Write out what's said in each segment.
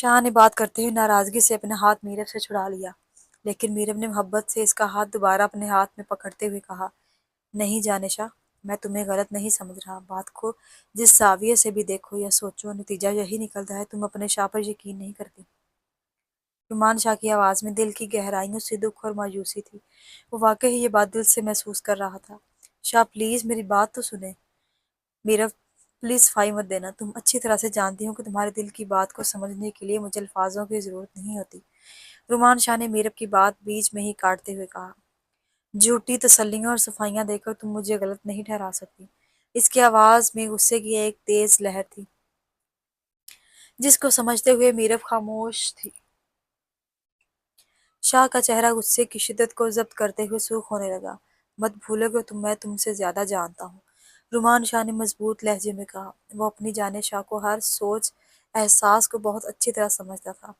شاہ نے بات کرتے ہوئے ناراضگی سے اپنا ہاتھ میرب سے چھڑا لیا، لیکن میرب نے محبت سے اس کا ہاتھ دوبارہ اپنے ہاتھ میں پکڑتے ہوئے کہا، نہیں جانشا، میں تمہیں غلط نہیں سمجھ رہا، بات کو جس زاویے سے بھی دیکھو یا سوچو نتیجہ یہی نکلتا ہے، تم اپنے شاہ پر یقین نہیں کرتی۔ رومان شاہ کی آواز میں دل کی گہرائیوں سے دکھ اور مایوسی تھی، وہ واقعی یہ بات دل سے محسوس کر رہا تھا۔ شاہ پلیز میری بات تو سنیں، میرا پلیز صفائی مت دینا، تم اچھی طرح سے جانتی ہو کہ تمہارے دل کی بات کو سمجھنے کے لیے مجھے الفاظوں کی ضرورت نہیں ہوتی۔ رومان شاہ نے میرب کی بات بیچ میں ہی کاٹتے ہوئے کہا، جھوٹی تسلیاں اور صفائیاں دے کر تم مجھے غلط نہیں ٹھہرا سکتی۔ اس کی آواز میں غصے کی ایک تیز لہر تھی جس کو سمجھتے ہوئے میرب خاموش تھی۔ شاہ کا چہرہ غصے کی شدت کو ضبط کرتے ہوئے سرخ ہونے لگا۔ مت بھولو کہ میں تم سے زیادہ جانتا ہوں، رومان شاہ نے مضبوط لہجے میں کہا۔ وہ اپنی جانب شاہ کو ہر سوچ احساس کو بہت اچھی طرح سمجھتا تھا۔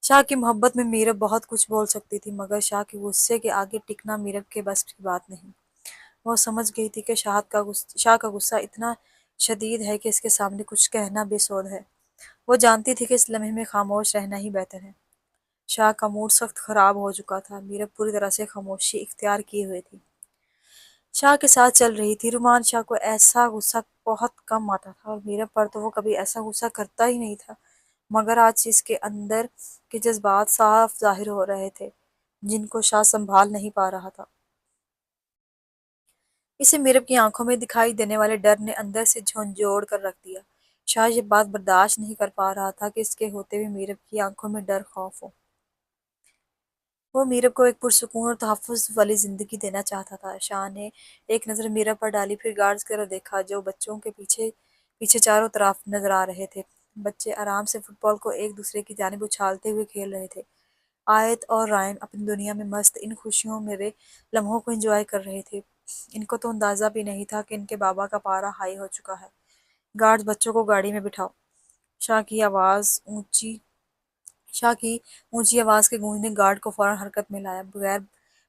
شاہ کی محبت میں میرب بہت کچھ بول سکتی تھی، مگر شاہ کے غصے کے آگے ٹکنا میرب کے بس کی بات نہیں۔ وہ سمجھ گئی تھی کہ شاہ کا غصہ اتنا شدید ہے کہ اس کے سامنے کچھ کہنا بے سود ہے۔ وہ جانتی تھی کہ اس لمحے میں خاموش رہنا ہی بہتر ہے۔ شاہ کا موڈ سخت خراب ہو چکا تھا، میرب پوری طرح سے خاموشی اختیار کیے ہوئے تھی۔ شاہ کے ساتھ چل رہی تھی۔ رومان شاہ کو ایسا غصہ بہت کم آتا تھا اور میرب پر تو وہ کبھی ایسا غصہ کرتا ہی نہیں تھا، مگر آج اس کے اندر کے جذبات صاف ظاہر ہو رہے تھے جن کو شاہ سنبھال نہیں پا رہا تھا۔ اسے میرب کی آنکھوں میں دکھائی دینے والے ڈر نے اندر سے جھنجھوڑ کر رکھ دیا۔ شاہ یہ بات برداشت نہیں کر پا رہا تھا کہ اس کے ہوتے ہوئے میرب کی آنکھوں میں ڈر خوف ہو۔ وہ میرب کو ایک پرسکون اور تحفظ والی زندگی دینا چاہتا تھا۔ شاہ نے ایک نظر میرب پر ڈالی، پھر گارڈز کی طرف دیکھا جو بچوں کے پیچھے پیچھے چاروں طرف نظر آ رہے تھے۔ بچے آرام سے فٹ بال کو ایک دوسرے کی جانب اچھالتے ہوئے کھیل رہے تھے۔ آیت اور رائم اپنی دنیا میں مست ان خوشیوں میرے لمحوں کو انجوائے کر رہے تھے۔ ان کو تو اندازہ بھی نہیں تھا کہ ان کے بابا کا پارا ہائی ہو چکا ہے۔ گارڈز بچوں کو گاڑی میں بٹھاؤ، شاہ کی آواز اونچی شاہ کی اونچی آواز کے گونج نے گارڈ کو فوراً حرکت میں لایا۔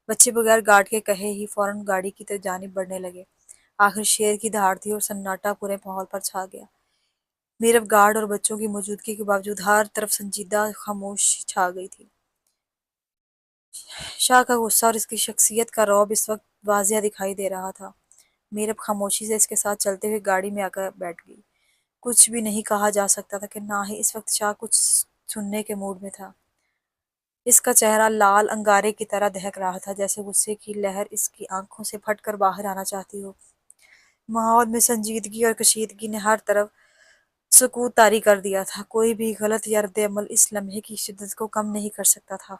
بچے بغیر گارڈ کے کہے ہی فوراً گاڑی کی جانب بڑھنے لگے۔ آخر شیر کی دہاڑ تھی اور سناٹا پورے ماحول پر چھا گیا۔ میرب گارڈ اور بچوں کی موجودگی کے باوجود ہر طرف سنجیدہ خاموشی چھا گئی تھی۔ شاہ کا غصہ اور اس کی شخصیت کا رعب اس وقت واضح دکھائی دے رہا تھا۔ میرب خاموشی سے اس کے ساتھ چلتے ہوئے گاڑی میں آ کر بیٹھ گئی۔ کچھ بھی نہیں کہا جا سکتا تھا کہ نہ ہی اس وقت شاہ کچھ سننے کے موڈ میں تھا۔ اس کا چہرہ لال انگارے کی طرح دہک رہا تھا، جیسے غصے کی لہر اس کی آنکھوں سے پھٹ کر باہر آنا چاہتی ہو۔ ماحول میں سنجیدگی اور کشیدگی نے ہر طرف سکوت طاری کر دیا تھا۔ کوئی بھی غلط یا رد عمل اس لمحے کی شدت کو کم نہیں کر سکتا تھا۔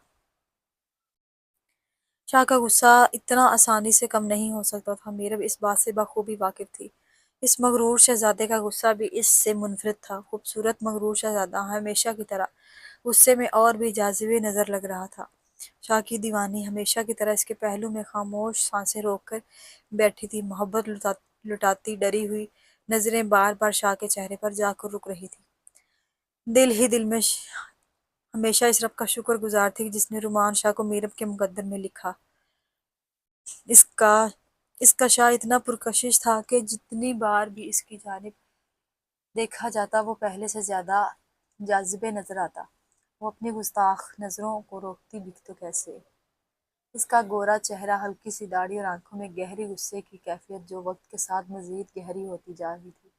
شاہ کا غصہ اتنا آسانی سے کم نہیں ہو سکتا تھا، میرب اس بات سے بخوبی واقف تھی۔ اس مغرور شہزادے کا غصہ بھی اس سے منفرد تھا۔ خوبصورت مغرور شہزادہ ہمیشہ کی طرح غصے میں اور بھی جاذب نظر لگ رہا تھا۔ شاہ کی دیوانی ہمیشہ کی طرح اس کے پہلو میں خاموش سانسیں روک کر بیٹھی تھی، محبت لٹاتی ڈری ہوئی نظریں بار بار شاہ کے چہرے پر جا کر رک رہی تھی۔ دل ہی دل میں ہمیشہ اس رب کا شکر گزار تھی جس نے رومان شاہ کو میرب کے مقدر میں لکھا۔ اس کا شاہ اتنا پرکشش تھا کہ جتنی بار بھی اس کی جانب دیکھا جاتا وہ پہلے سے زیادہ جاذب نظر آتا۔ وہ اپنی گستاخ نظروں کو روکتی بھی تو کیسے؟ اس کا گورا چہرہ، ہلکی سی داڑھی اور آنکھوں میں گہری غصے کی کیفیت جو وقت کے ساتھ مزید گہری ہوتی جا رہی تھی۔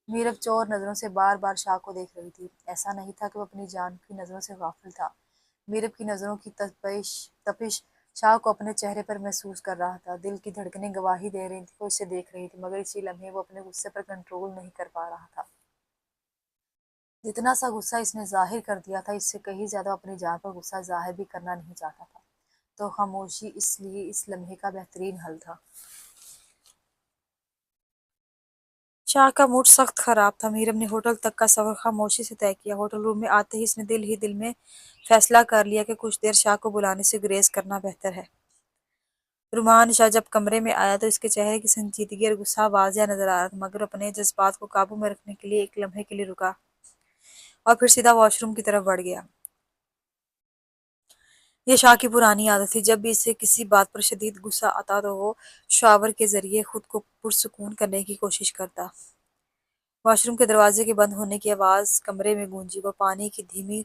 میرب چور نظروں سے بار بار شاہ کو دیکھ رہی تھی۔ ایسا نہیں تھا کہ وہ اپنی جان کی نظروں سے غافل تھا، میرب کی نظروں کی تپش شاہ کو اپنے چہرے پر محسوس کر رہا تھا۔ دل کی دھڑکنیں گواہی دے رہی تھیں کہ وہ اسے دیکھ رہی تھی، مگر اسی لمحے وہ اپنے غصے پر کنٹرول نہیں کر پا رہا تھا۔ جتنا سا غصہ اس نے ظاہر کر دیا تھا، اس سے کہیں زیادہ اپنی جان پر غصہ ظاہر بھی کرنا نہیں چاہتا تھا، تو خاموشی اس لیے اس لمحے کا بہترین حل تھا۔ شاہ کا موڈ سخت خراب تھا۔ میرب نے ہوٹل تک کا سفر خاموشی سے طے کیا۔ ہوٹل روم میں آتے ہی اس نے دل ہی دل میں فیصلہ کر لیا کہ کچھ دیر شاہ کو بلانے سے گریز کرنا بہتر ہے۔ رومان شاہ جب کمرے میں آیا تو اس کے چہرے کی سنجیدگی اور غصہ واضح نظر آ رہا تھا، مگر اپنے جذبات کو قابو میں رکھنے کے لیے ایک لمحے کے لیے رکا اور پھر سیدھا واش روم کی طرف بڑھ گیا۔ یہ شاہ کی پرانی عادت تھی، جب بھی اسے کسی بات پر شدید غصہ آتا تو وہ شاور کے ذریعے خود کو پرسکون کرنے کی کوشش کرتا۔ واش روم کے دروازے کے بند ہونے کی آواز کمرے میں گونجی، وہ پانی کی دھیمی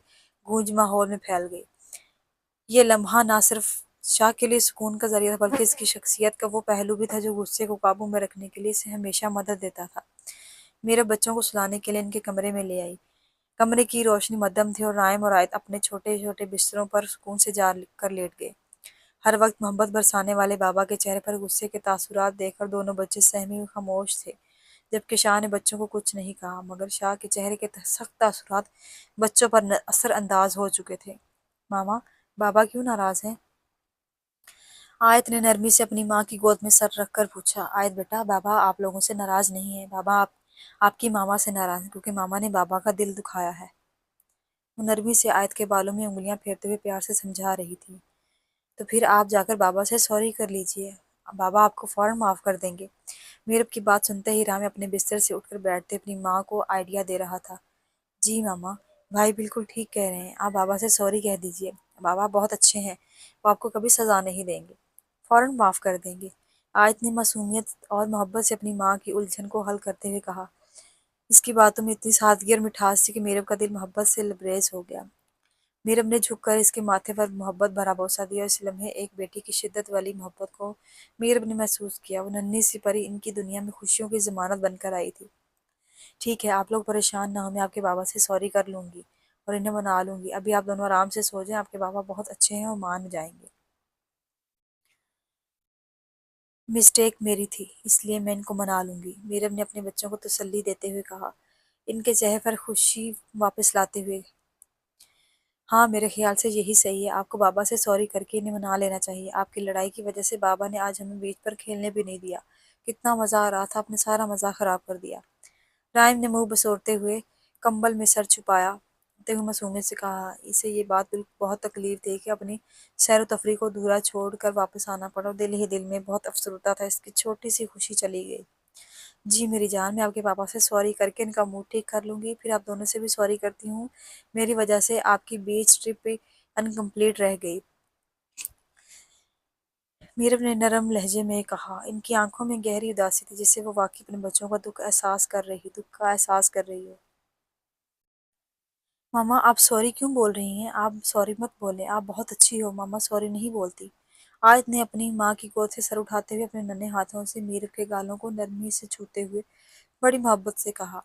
گونج ماحول میں پھیل گئی۔ یہ لمحہ نہ صرف شاہ کے لیے سکون کا ذریعہ تھا بلکہ اس کی شخصیت کا وہ پہلو بھی تھا جو غصے کو قابو میں رکھنے کے لیے اسے ہمیشہ مدد دیتا تھا۔ میرے بچوں کو سلانے کے لیے ان کے کمرے میں لے آئی۔ کمرے کی روشنی مدھم تھی اور رائم اور آیت اپنے چھوٹے چھوٹے بستروں پر سکون سے جا کر لیٹ گئے۔ ہر وقت محبت برسانے والے بابا کے چہرے پر غصے کے تاثرات دیکھ کر دونوں بچے سہمے ہوئے خاموش تھے، جبکہ شاہ نے بچوں کو کچھ نہیں کہا، مگر شاہ کے چہرے کے سخت تاثرات بچوں پر اثر انداز ہو چکے تھے۔ ماما، بابا کیوں ناراض ہیں؟ آیت نے نرمی سے اپنی ماں کی گود میں سر رکھ کر پوچھا۔ آیت بیٹا، بابا آپ لوگوں سے ناراض نہیں ہیں، بابا آپ کی ماما سے ناراض ہیں کیونکہ ماما نے بابا کا دل دکھایا ہے۔ وہ نرمی سے آیت کے بالوں میں انگلیاں پھیرتے ہوئے پیار سے سمجھا رہی تھی۔ تو پھر آپ جا کر بابا سے سوری کر لیجئے، بابا آپ کو فوراً معاف کر دیں گے۔ میرب کی بات سنتے ہی رام اپنے بستر سے اٹھ کر بیٹھتے اپنی ماں کو آئیڈیا دے رہا تھا۔ جی ماما، بھائی بالکل ٹھیک کہہ رہے ہیں، آپ بابا سے سوری کہہ دیجئے، بابا بہت اچھے ہیں، وہ آپ کو کبھی سزا نہیں دیں گے، فوراً معاف کر دیں گے۔ آیت نے معصومیت اور محبت سے اپنی ماں کی الجھن کو حل کرتے ہوئے کہا۔ اس کی باتوں میں اتنی سادگی اور مٹھاس تھی کہ میرب کا دل محبت سے لبریز ہو گیا۔ میرب نے جھک کر اس کے ماتھے پر محبت بھرا بوسہ دیا اور اس لمحے ایک بیٹی کی شدت والی محبت کو میرب نے محسوس کیا۔ وہ ننھی سی پری ان کی دنیا میں خوشیوں کی ضمانت بن کر آئی تھی۔ ٹھیک ہے، آپ لوگ پریشان نہ ہوں، میں آپ کے بابا سے سوری کر لوں گی اور انہیں منا لوں گی۔ ابھی آپ دونوں آرام سے سو جائیں، آپ کے بابا بہت اچھے ہیں اور مان جائیں گے۔ مسٹیک میری تھی، اس لیے میں ان کو منا لوں گی، میرب نے اپنے بچوں کو تسلی دیتے ہوئے کہا، ان کے چہرے پر خوشی واپس لاتے ہوئے۔ ہاں، میرے خیال سے یہی صحیح ہے، آپ کو بابا سے سوری کر کے انہیں منا لینا چاہیے۔ آپ کی لڑائی کی وجہ سے بابا نے آج ہمیں بیچ پر کھیلنے بھی نہیں دیا، کتنا مزہ آ رہا تھا، آپ نے سارا مزہ خراب کر دیا۔ رائم نے منہ بسوڑتے ہوئے کمبل میں سر چھپایا تے ہوئے معصومیت سے کہا۔ اسے یہ بات بہت تکلیف دے کہ اپنی سیر و تفریح کو ادھورا چھوڑ کر واپس آنا پڑا، اور دل ہی دل میں بہت افسردہ تھا۔ اس کی چھوٹی سی خوشی چلی گئی۔ جی میری جان، میں آپ کے پاپا سے سوری کر کے ان کا موڈ ٹھیک کر لوں گی، پھر آپ دونوں سے بھی سوری کرتی ہوں، میری وجہ سے آپ کی بیچ ٹرپ انکمپلیٹ رہ گئی، میرب نے نرم لہجے میں کہا۔ ان کی آنکھوں میں گہری اداسی تھی، جس سے وہ واقعی اپنے بچوں کا دکھ کا احساس کر رہی ہو۔ ماما آپ سوری کیوں بول رہی ہیں؟ آپ سوری مت بولیں، آپ بہت اچھی ہو، ماما سوری نہیں بولتی۔ آیت نے اپنی ماں کی گود سے سر اٹھاتے ہوئے اپنے ننھے ہاتھوں سے میرب کے گالوں کو نرمی سے چھوتے ہوئے بڑی محبت سے کہا۔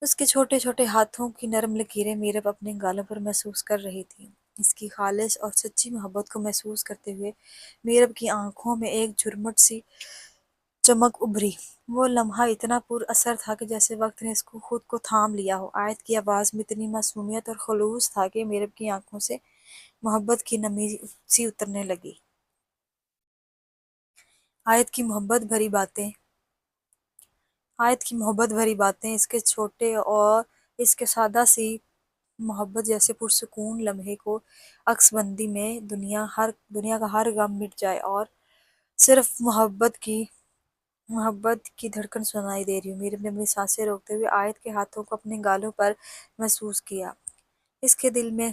اس کے چھوٹے چھوٹے ہاتھوں کی نرم لکیریں میرب اپنے گالوں پر محسوس کر رہی تھی۔ اس کی خالص اور سچی محبت کو محسوس کرتے ہوئے میرب کی آنکھوں میں ایک جھرمٹ سی چمک ابھری۔ وہ لمحہ اتنا پر اثر تھا کہ جیسے وقت نے اس کو خود کو تھام لیا ہو۔ آیت کی آواز میں اتنی معصومیت اور خلوص تھا کہ میرب کی آنکھوں سے محبت کی نمی سی اترنے لگی۔ آیت کی محبت بھری باتیں، اس کے چھوٹے اور اس کے سادہ سی محبت جیسے پرسکون لمحے کو عکس بندی میں دنیا کا ہر غم مٹ جائے اور صرف محبت کی دھڑکن سنائی دے رہی ہوں۔ میرب نے اپنی سانسیں روکتے ہوئے آیت کے ہاتھوں کو اپنے گالوں پر محسوس کیا۔ اس کے دل میں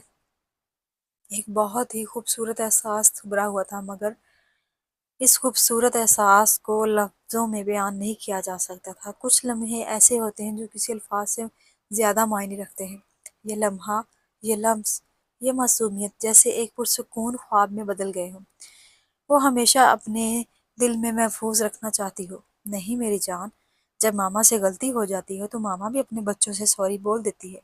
ایک بہت ہی خوبصورت احساس ابھرا ہوا تھا، مگر اس خوبصورت احساس کو لفظوں میں بیان نہیں کیا جا سکتا تھا۔ کچھ لمحے ایسے ہوتے ہیں جو کسی الفاظ سے زیادہ معنی رکھتے ہیں۔ یہ لمحہ، یہ لمس، یہ معصومیت جیسے ایک پرسکون خواب میں بدل گئے ہوں۔ وہ ہمیشہ اپنے دل میں محفوظ رکھنا چاہتی ہو۔ نہیں میری جان، جب ماما سے غلطی ہو جاتی ہے تو ماما بھی اپنے بچوں سے سوری بول دیتی ہے۔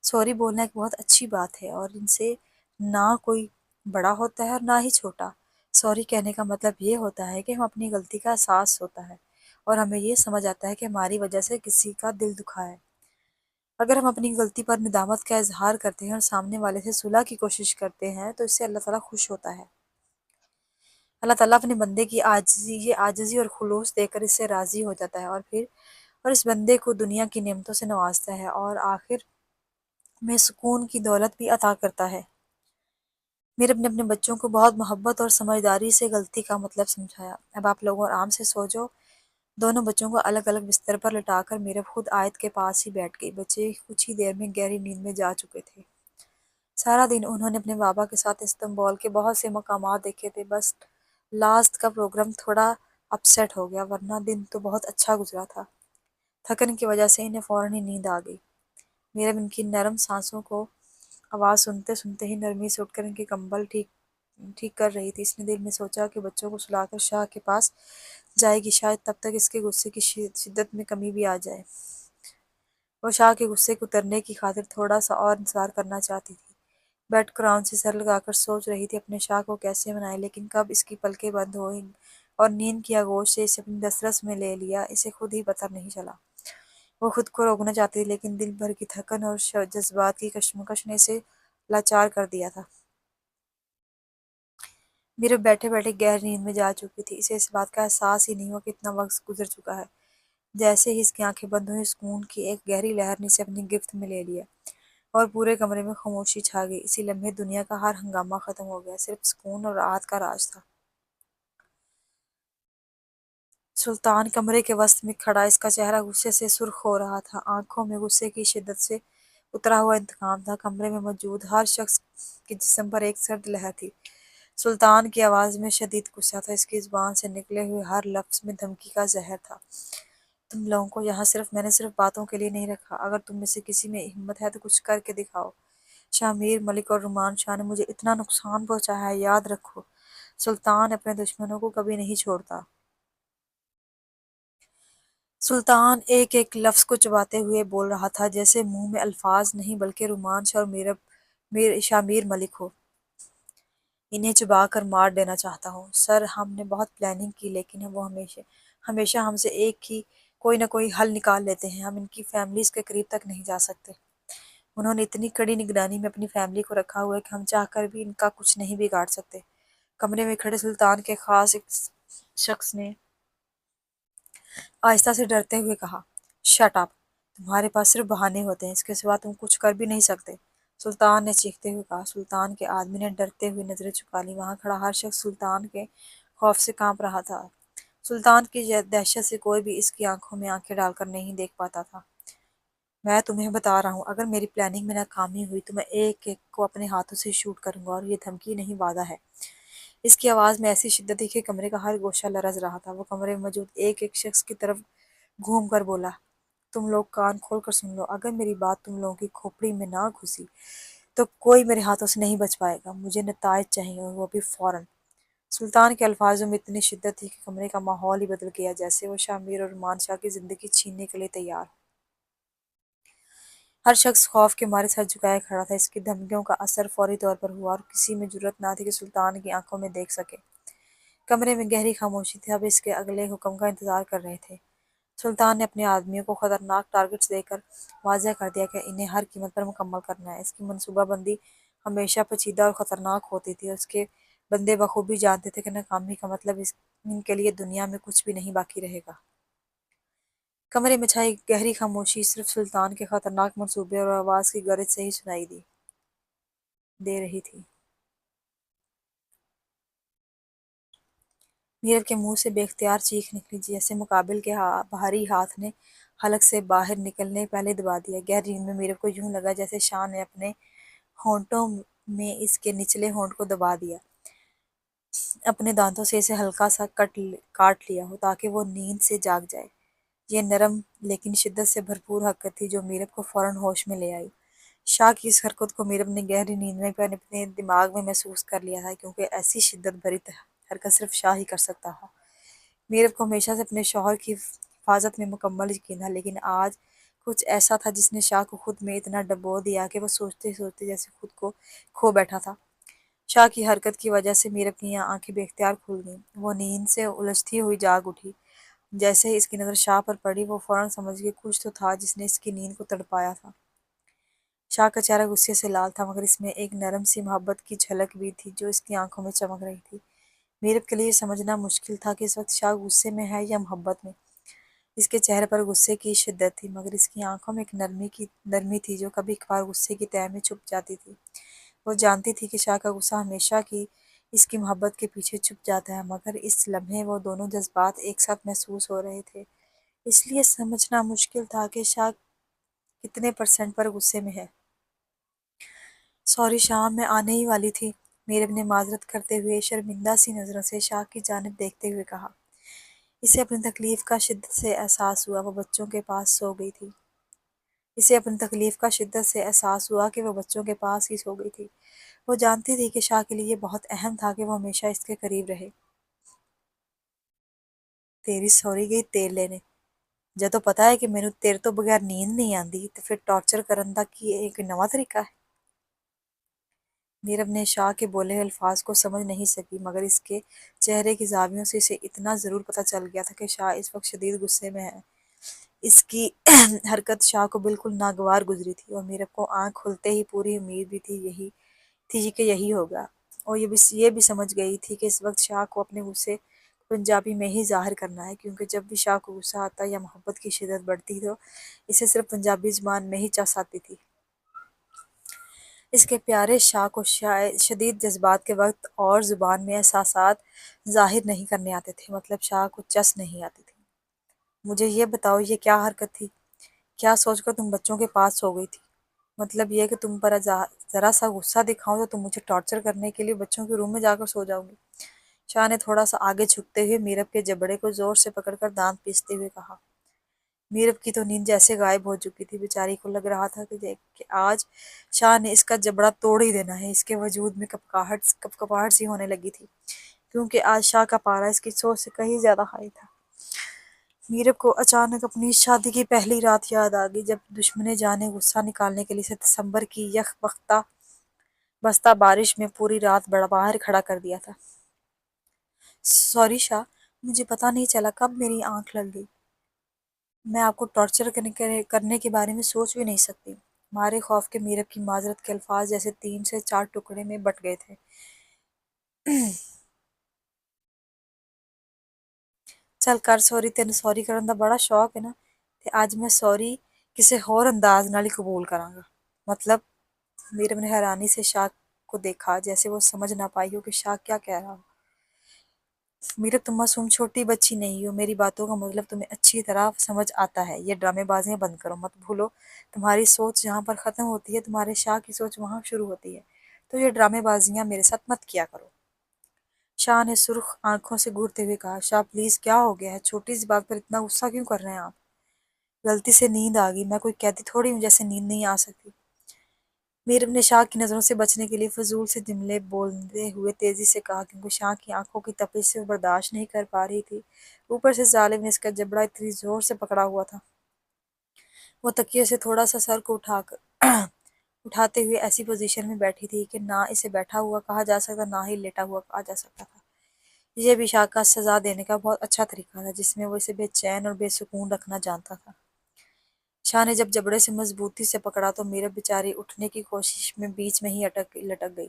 سوری بولنا ایک بہت اچھی بات ہے، اور ان سے نہ کوئی بڑا ہوتا ہے اور نہ ہی چھوٹا۔ سوری کہنے کا مطلب یہ ہوتا ہے کہ ہم اپنی غلطی کا احساس ہوتا ہے اور ہمیں یہ سمجھ آتا ہے کہ ہماری وجہ سے کسی کا دل دکھا ہے۔ اگر ہم اپنی غلطی پر ندامت کا اظہار کرتے ہیں اور سامنے والے سے صلح کی کوشش کرتے ہیں تو اس سے اللہ تعالیٰ خوش ہوتا ہے۔ اللہ تعالیٰ اپنے بندے کی عاجزی اور خلوص دیکھ کر اس سے راضی ہو جاتا ہے، اور اس بندے کو دنیا کی نعمتوں سے نوازتا ہے اور آخر میں سکون کی دولت بھی عطا کرتا ہے۔ میرب نے اپنے بچوں کو بہت محبت اور سمجھداری سے غلطی کا مطلب سمجھایا۔ اب آپ لوگ آرام سے سو جاؤ۔ دونوں بچوں کو الگ الگ بستر پر لٹا کر میرب خود آیت کے پاس ہی بیٹھ گئی۔ بچے کچھ ہی دیر میں گہری نیند میں جا چکے تھے۔ سارا دن انہوں نے اپنے بابا کے ساتھ استنبول کے بہت سے مقامات دیکھے تھے، بس لاسٹ کا پروگرام تھوڑا اپ سیٹ ہو گیا، ورنہ دن تو بہت اچھا گزرا تھا۔ تھکن کی وجہ سے انہیں فوراً ہی نیند آ گئی۔ میرب ان کی نرم سانسوں کو آواز سنتے سنتے ہی نرمی سے اٹھ کر ان کے کمبل ٹھیک کر رہی تھی۔ اس نے دل میں سوچا کہ بچوں کو سلا کر شاہ کے پاس جائے گی، شاید تب تک اس کے غصے کی شدت میں کمی بھی آ جائے۔ وہ شاہ کے غصے کو اترنے کی خاطر تھوڑا سا اور انتظار کرنا چاہتی تھی۔ بیٹھ کر آرام سے سر لگا کر سوچ رہی تھی اپنے شاہ کو کیسے منائے، لیکن کب اس کی پلکیں بند ہوئیں اور نیند کی آغوش سے اسے اپنی دسترس میں لے لیا، اسے خود ہی پتہ نہیں چلا۔ وہ خود کو روکنا چاہتی تھی، لیکن دل بھر کی تھکن اور جذبات کی کشمکش نے اسے لاچار کر دیا تھا۔ میرب بیٹھے بیٹھے گہر نیند میں جا چکی تھی۔ اسے اس بات کا احساس ہی نہیں ہوا کہ اتنا وقت گزر چکا ہے۔ جیسے ہی اس کی آنکھیں بند ہوئیں، سکون کی ایک گہری لہر نے اسے اپنی گرفت میں لے لیا اور پورے کمرے میں خاموشی چھا گئی۔ اسی لمحے دنیا کا ہر ہنگامہ ختم ہو گیا، صرف سکون اور راحت کا راج تھا۔ سلطان کمرے کے وسط میں کھڑا، اس کا چہرہ غصے سے سرخ ہو رہا تھا، آنکھوں میں غصے کی شدت سے اترا ہوا انتقام تھا۔ کمرے میں موجود ہر شخص کے جسم پر ایک سرد لہر تھی۔ سلطان کی آواز میں شدید غصہ تھا، اس کی زبان سے نکلے ہوئے ہر لفظ میں دھمکی کا زہر تھا۔ تم لوگوں کو یہاں میں نے صرف باتوں کے لیے نہیں رکھا، اگر تم میں سے کسی میں ہمت ہے تو کچھ کر کے دکھاؤ۔ شاہ میر ملک اور رومان شاہ نے مجھے اتنا نقصان پہنچایا ہے، یاد رکھو، سلطان اپنے دشمنوں کو کبھی نہیں چھوڑتا۔ سلطان ایک ایک لفظ کو چباتے ہوئے بول رہا تھا، جیسے منہ میں الفاظ نہیں بلکہ رومان شاہ اور شاہ میر ملک ہو۔ انہیں چبا کر مار دینا چاہتا ہوں۔ سر، ہم نے بہت پلاننگ کی، لیکن وہ ہمیشہ ہم سے ایک ہی کوئی نہ کوئی حل نکال لیتے ہیں۔ ہم ان کی فیملیز کے قریب تک نہیں جا سکتے۔ انہوں نے اتنی کڑی نگرانی میں اپنی فیملی کو رکھا ہوا ہے کہ ہم چاہ کر بھی ان کا کچھ نہیں بگاڑ سکتے۔ کمرے میں کھڑے سلطان کے خاص ایک شخص نے آہستہ سے ڈرتے ہوئے کہا، شٹ اپ، تمہارے پاس صرف بہانے ہوتے ہیں، اس کے سوا تم کچھ کر بھی نہیں سکتے۔ سلطان نے چیختے ہوئے کہا۔ سلطان کے آدمی نے ڈرتے ہوئے نظریں چکا لیں، وہاں کھڑا ہر شخص سلطان کے خوف سے کانپ رہا تھا۔ سلطان کی دہشت سے کوئی بھی اس کی آنکھوں میں آنکھیں ڈال کر نہیں دیکھ پاتا تھا۔ میں تمہیں بتا رہا ہوں، اگر میری پلاننگ میں ناکامی ہوئی تو میں ایک ایک کو اپنے ہاتھوں سے شوٹ کروں گا، اور یہ دھمکی نہیں، وعدہ ہے۔ اس کی آواز میں ایسی شدت تھی کہ کمرے کا ہر گوشہ لرز رہا تھا۔ وہ کمرے میں موجود ایک ایک شخص کی طرف گھوم کر بولا، تم لوگ کان کھول کر سن لو، اگر میری بات تم لوگوں کی کھوپڑی میں نہ گھسی تو کوئی میرے ہاتھوں سے نہیں بچ پائے گا۔ مجھے نتائج چاہیے، اور وہ بھی فوراً۔ سلطان کے الفاظوں میں اتنی شدت تھی کہ کمرے کا ماحول ہی بدل گیا، جیسے وہ شاہ میر اور رومان شاہ کی زندگی چھیننے کے لیے تیار۔ ہر شخص خوف کے مارے سر جھکائے کھڑا تھا۔ اس کی دھمکیوں کا اثر فوری طور پر ہوا، اور کسی میں جرأت نہ تھی کہ سلطان کی آنکھوں میں دیکھ سکے۔ کمرے میں گہری خاموشی تھی، اب اس کے اگلے حکم کا انتظار کر رہے تھے۔ سلطان نے اپنے آدمیوں کو خطرناک ٹارگٹس دے کر واضح کر دیا کہ انہیں ہر قیمت پر مکمل کرنا ہے۔ اس کی منصوبہ بندی ہمیشہ پیچیدہ اور خطرناک ہوتی تھی، اور اس کے بندے بخوبی جانتے تھے کہ ناکامی کا مطلب ان کے لیے دنیا میں کچھ بھی نہیں باقی رہے گا۔ کمرے میں چھائی گہری خاموشی صرف سلطان کے خطرناک منصوبے اور آواز کی گرج سے ہی سنائی دے رہی تھی۔ میرب کے منہ سے بے اختیار چیخ نکلی، جیسے مقابل کے بھاری ہاتھ نے حلق سے باہر نکلنے پہلے دبا دیا۔ گہری نیند میں میرب کو یوں لگا جیسے شاہ نے اپنے ہونٹوں میں اس کے نچلے ہونٹ کو دبا دیا، اپنے دانتوں سے اسے ہلکا سا کاٹ لیا ہو تاکہ وہ نیند سے جاگ جائے۔ یہ نرم لیکن شدت سے بھرپور حرکت تھی جو میرب کو فوراً ہوش میں لے آئی۔ شاہ کی اس حرکت کو میرب نے گہری نیند میں اپنے دماغ میں محسوس کر لیا تھا، کیونکہ ایسی شدت بھری حرکت صرف شاہ ہی کر سکتا تھا۔ میرب کو ہمیشہ سے اپنے شوہر کی حفاظت میں مکمل یقین تھا، لیکن آج کچھ ایسا تھا جس نے شاہ کو خود میں اتنا ڈبو دیا کہ وہ سوچتے سوچتے جیسے خود کو کھو بیٹھا تھا۔ شاہ کی حرکت کی وجہ سے میرب کی آنکھیں بے اختیار کھل گئیں۔ وہ نیند سے الجھتی ہوئی جاگ اٹھی۔ جیسے ہی اس کی نظر شاہ پر پڑی، وہ فوراً سمجھ گئی کچھ تو تھا جس نے اس کی نیند کو تڑپایا تھا۔ شاہ کا چہرہ غصے سے لال تھا، مگر اس میں ایک نرم سی محبت کی جھلک بھی تھی جو اس کی آنکھوں میں چمک رہی تھی۔ میرب کے لیے یہ سمجھنا مشکل تھا کہ اس وقت شاہ غصے میں ہے یا محبت میں۔ اس کے چہرے پر غصے کی شدت تھی، مگر اس کی آنکھوں میں ایک نرمی تھی جو کبھی کبھار غصے کی تہہ میں چھپ جاتی تھی۔ وہ جانتی تھی کہ شاہ کا غصہ ہمیشہ کی اس کی محبت کے پیچھے چھپ جاتا ہے، مگر اس لمحے وہ دونوں جذبات ایک ساتھ محسوس ہو رہے تھے۔ اس لیے سمجھنا مشکل تھا کہ شاہ کتنے % پر غصے میں ہے۔ سوری شاہ، میں آنے ہی والی تھی، میرب نے معذرت کرتے ہوئے شرمندہ سی نظروں سے شاہ کی جانب دیکھتے ہوئے کہا۔ اسے اپنی تکلیف کا شدت سے احساس ہوا وہ بچوں کے پاس سو گئی تھی اسے اپنی تکلیف کا شدت سے احساس ہوا کہ وہ بچوں کے پاس ہی سو گئی تھی۔ وہ جانتی تھی کہ شاہ کے لیے بہت اہم تھا کہ وہ ہمیشہ اس کے قریب رہے۔ تیری سوری گئی تیل لینے، جب تو پتا ہے کہ میرے تیرے تو بغیر نیند نہیں آندی تو پھر ٹارچر کرن دا کی ایک نواں طریقہ ہے۔ نیرو نے شاہ کے بولے ہوئے الفاظ کو سمجھ نہیں سکی، مگر اس کے چہرے کی زاویوں سے اسے اتنا ضرور پتہ چل گیا تھا کہ شاہ اس وقت شدید غصے میں ہے۔ اس کی حرکت شاہ کو بالکل ناگوار گزری تھی اور میرب کو آنکھ کھلتے ہی پوری امید بھی تھی کہ یہی ہوگا، اور یہ بھی سمجھ گئی تھی کہ اس وقت شاہ کو اپنے غصے پنجابی میں ہی ظاہر کرنا ہے، کیونکہ جب بھی شاہ کو غصہ آتا یا محبت کی شدت بڑھتی تو اسے صرف پنجابی زبان میں ہی چس آتی تھی۔ اس کے پیارے شاہ کو شدید جذبات کے وقت اور زبان میں احساسات ظاہر نہیں کرنے آتے تھے، مطلب شاہ کو چس نہیں آتی تھی۔ مجھے یہ بتاؤ یہ کیا حرکت تھی؟ کیا سوچ کر تم بچوں کے پاس سو گئی تھی؟ مطلب یہ کہ تم پر ذرا سا غصہ دکھاؤں تو تم مجھے ٹارچر کرنے کے لیے بچوں کے روم میں جا کر سو جاؤ گی؟ شاہ نے تھوڑا سا آگے جھکتے ہوئے میرب کے جبڑے کو زور سے پکڑ کر دانت پیستے ہوئے کہا۔ میرب کی تو نیند جیسے غائب ہو چکی تھی، بیچاری کو لگ رہا تھا کہ آج شاہ نے اس کا جبڑا توڑ ہی دینا ہے۔ اس کے وجود میں کپکپاہٹ سی ہونے لگی تھی، کیونکہ آج شاہ کا پارا اس کی سوچ سے کہیں زیادہ ہائی تھا۔ میرب کو اچانک اپنی شادی کی پہلی رات یاد آ گئی، جب دشمن جاں نے غصہ نکالنے کے لیے اسے دسمبر کی یخ بستہ بارش میں پوری رات باہر کھڑا کر دیا تھا۔ سوری شاہ، مجھے پتہ نہیں چلا کب میری آنکھ لگ گئی۔ میں آپ کو ٹارچر کرنے کے بارے میں سوچ بھی نہیں سکتی۔ مارے خوف کے میرب کی معذرت کے الفاظ جیسے 3 سے 4 ٹکڑے میں بٹ گئے تھے۔ چل کر سوری، تینوں سوری کرن دا بڑا شوق ہے نا، تے اج میں سوری کسے ہور انداز نال ہی قبول کراں گا۔ مطلب؟ میرب نے حیرانی سے شاہ کو دیکھا، جیسے وہ سمجھ نہ پائی ہو کہ شاہ کیا کہہ رہا ہو۔ میرب تم معصوم چھوٹی بچی نہیں ہو، میری باتوں کا مطلب تمہیں اچھی طرح سمجھ آتا ہے۔ یہ ڈرامے بازیاں بند کرو، مت بھولو تمہاری سوچ جہاں پر ختم ہوتی ہے تمہارے شاہ کی سوچ وہاں شروع ہوتی ہے، تو یہ ڈرامے بازیاں میرے ساتھ مت کیا کرو۔ شاہ نے سرخ آنکھوں سے گھورتے ہوئے کہا۔ شاہ پلیز کیا ہو گیا ہے؟ چھوٹی سی بات پر اتنا غصہ کیوں کر رہے ہیں آپ؟ غلطی سے نیند آ گئی، میں کوئی قیدی تھوڑی ہوں جیسے نیند نہیں آ سکتی۔ میرب نے شاہ کی نظروں سے بچنے کے لیے فضول سے جملے بولتے ہوئے تیزی سے کہا، کیونکہ شاہ کی آنکھوں کی تپش سے وہ برداشت نہیں کر پا رہی تھی۔ اوپر سے ظالم نے اس کا جبڑا اتنی زور سے پکڑا ہوا تھا۔ وہ تکیے سے تھوڑا سا سر کو اٹھاتے ہوئے ایسی پوزیشن میں بیٹھی تھی کہ نہ اسے بیٹھا ہوا کہا جا سکتا نہ ہی لیٹا ہوا کہا جا سکتا تھا۔ یہ بھی شاہ کا سزا دینے کا بہت اچھا طریقہ تھا، جس میں وہ اسے بے چین اور بے سکون رکھنا جانتا تھا۔ شاہ نے جب جبڑے سے مضبوطی سے پکڑا تو میرب بیچاری اٹھنے کی کوشش میں بیچ میں ہی لٹک گئی۔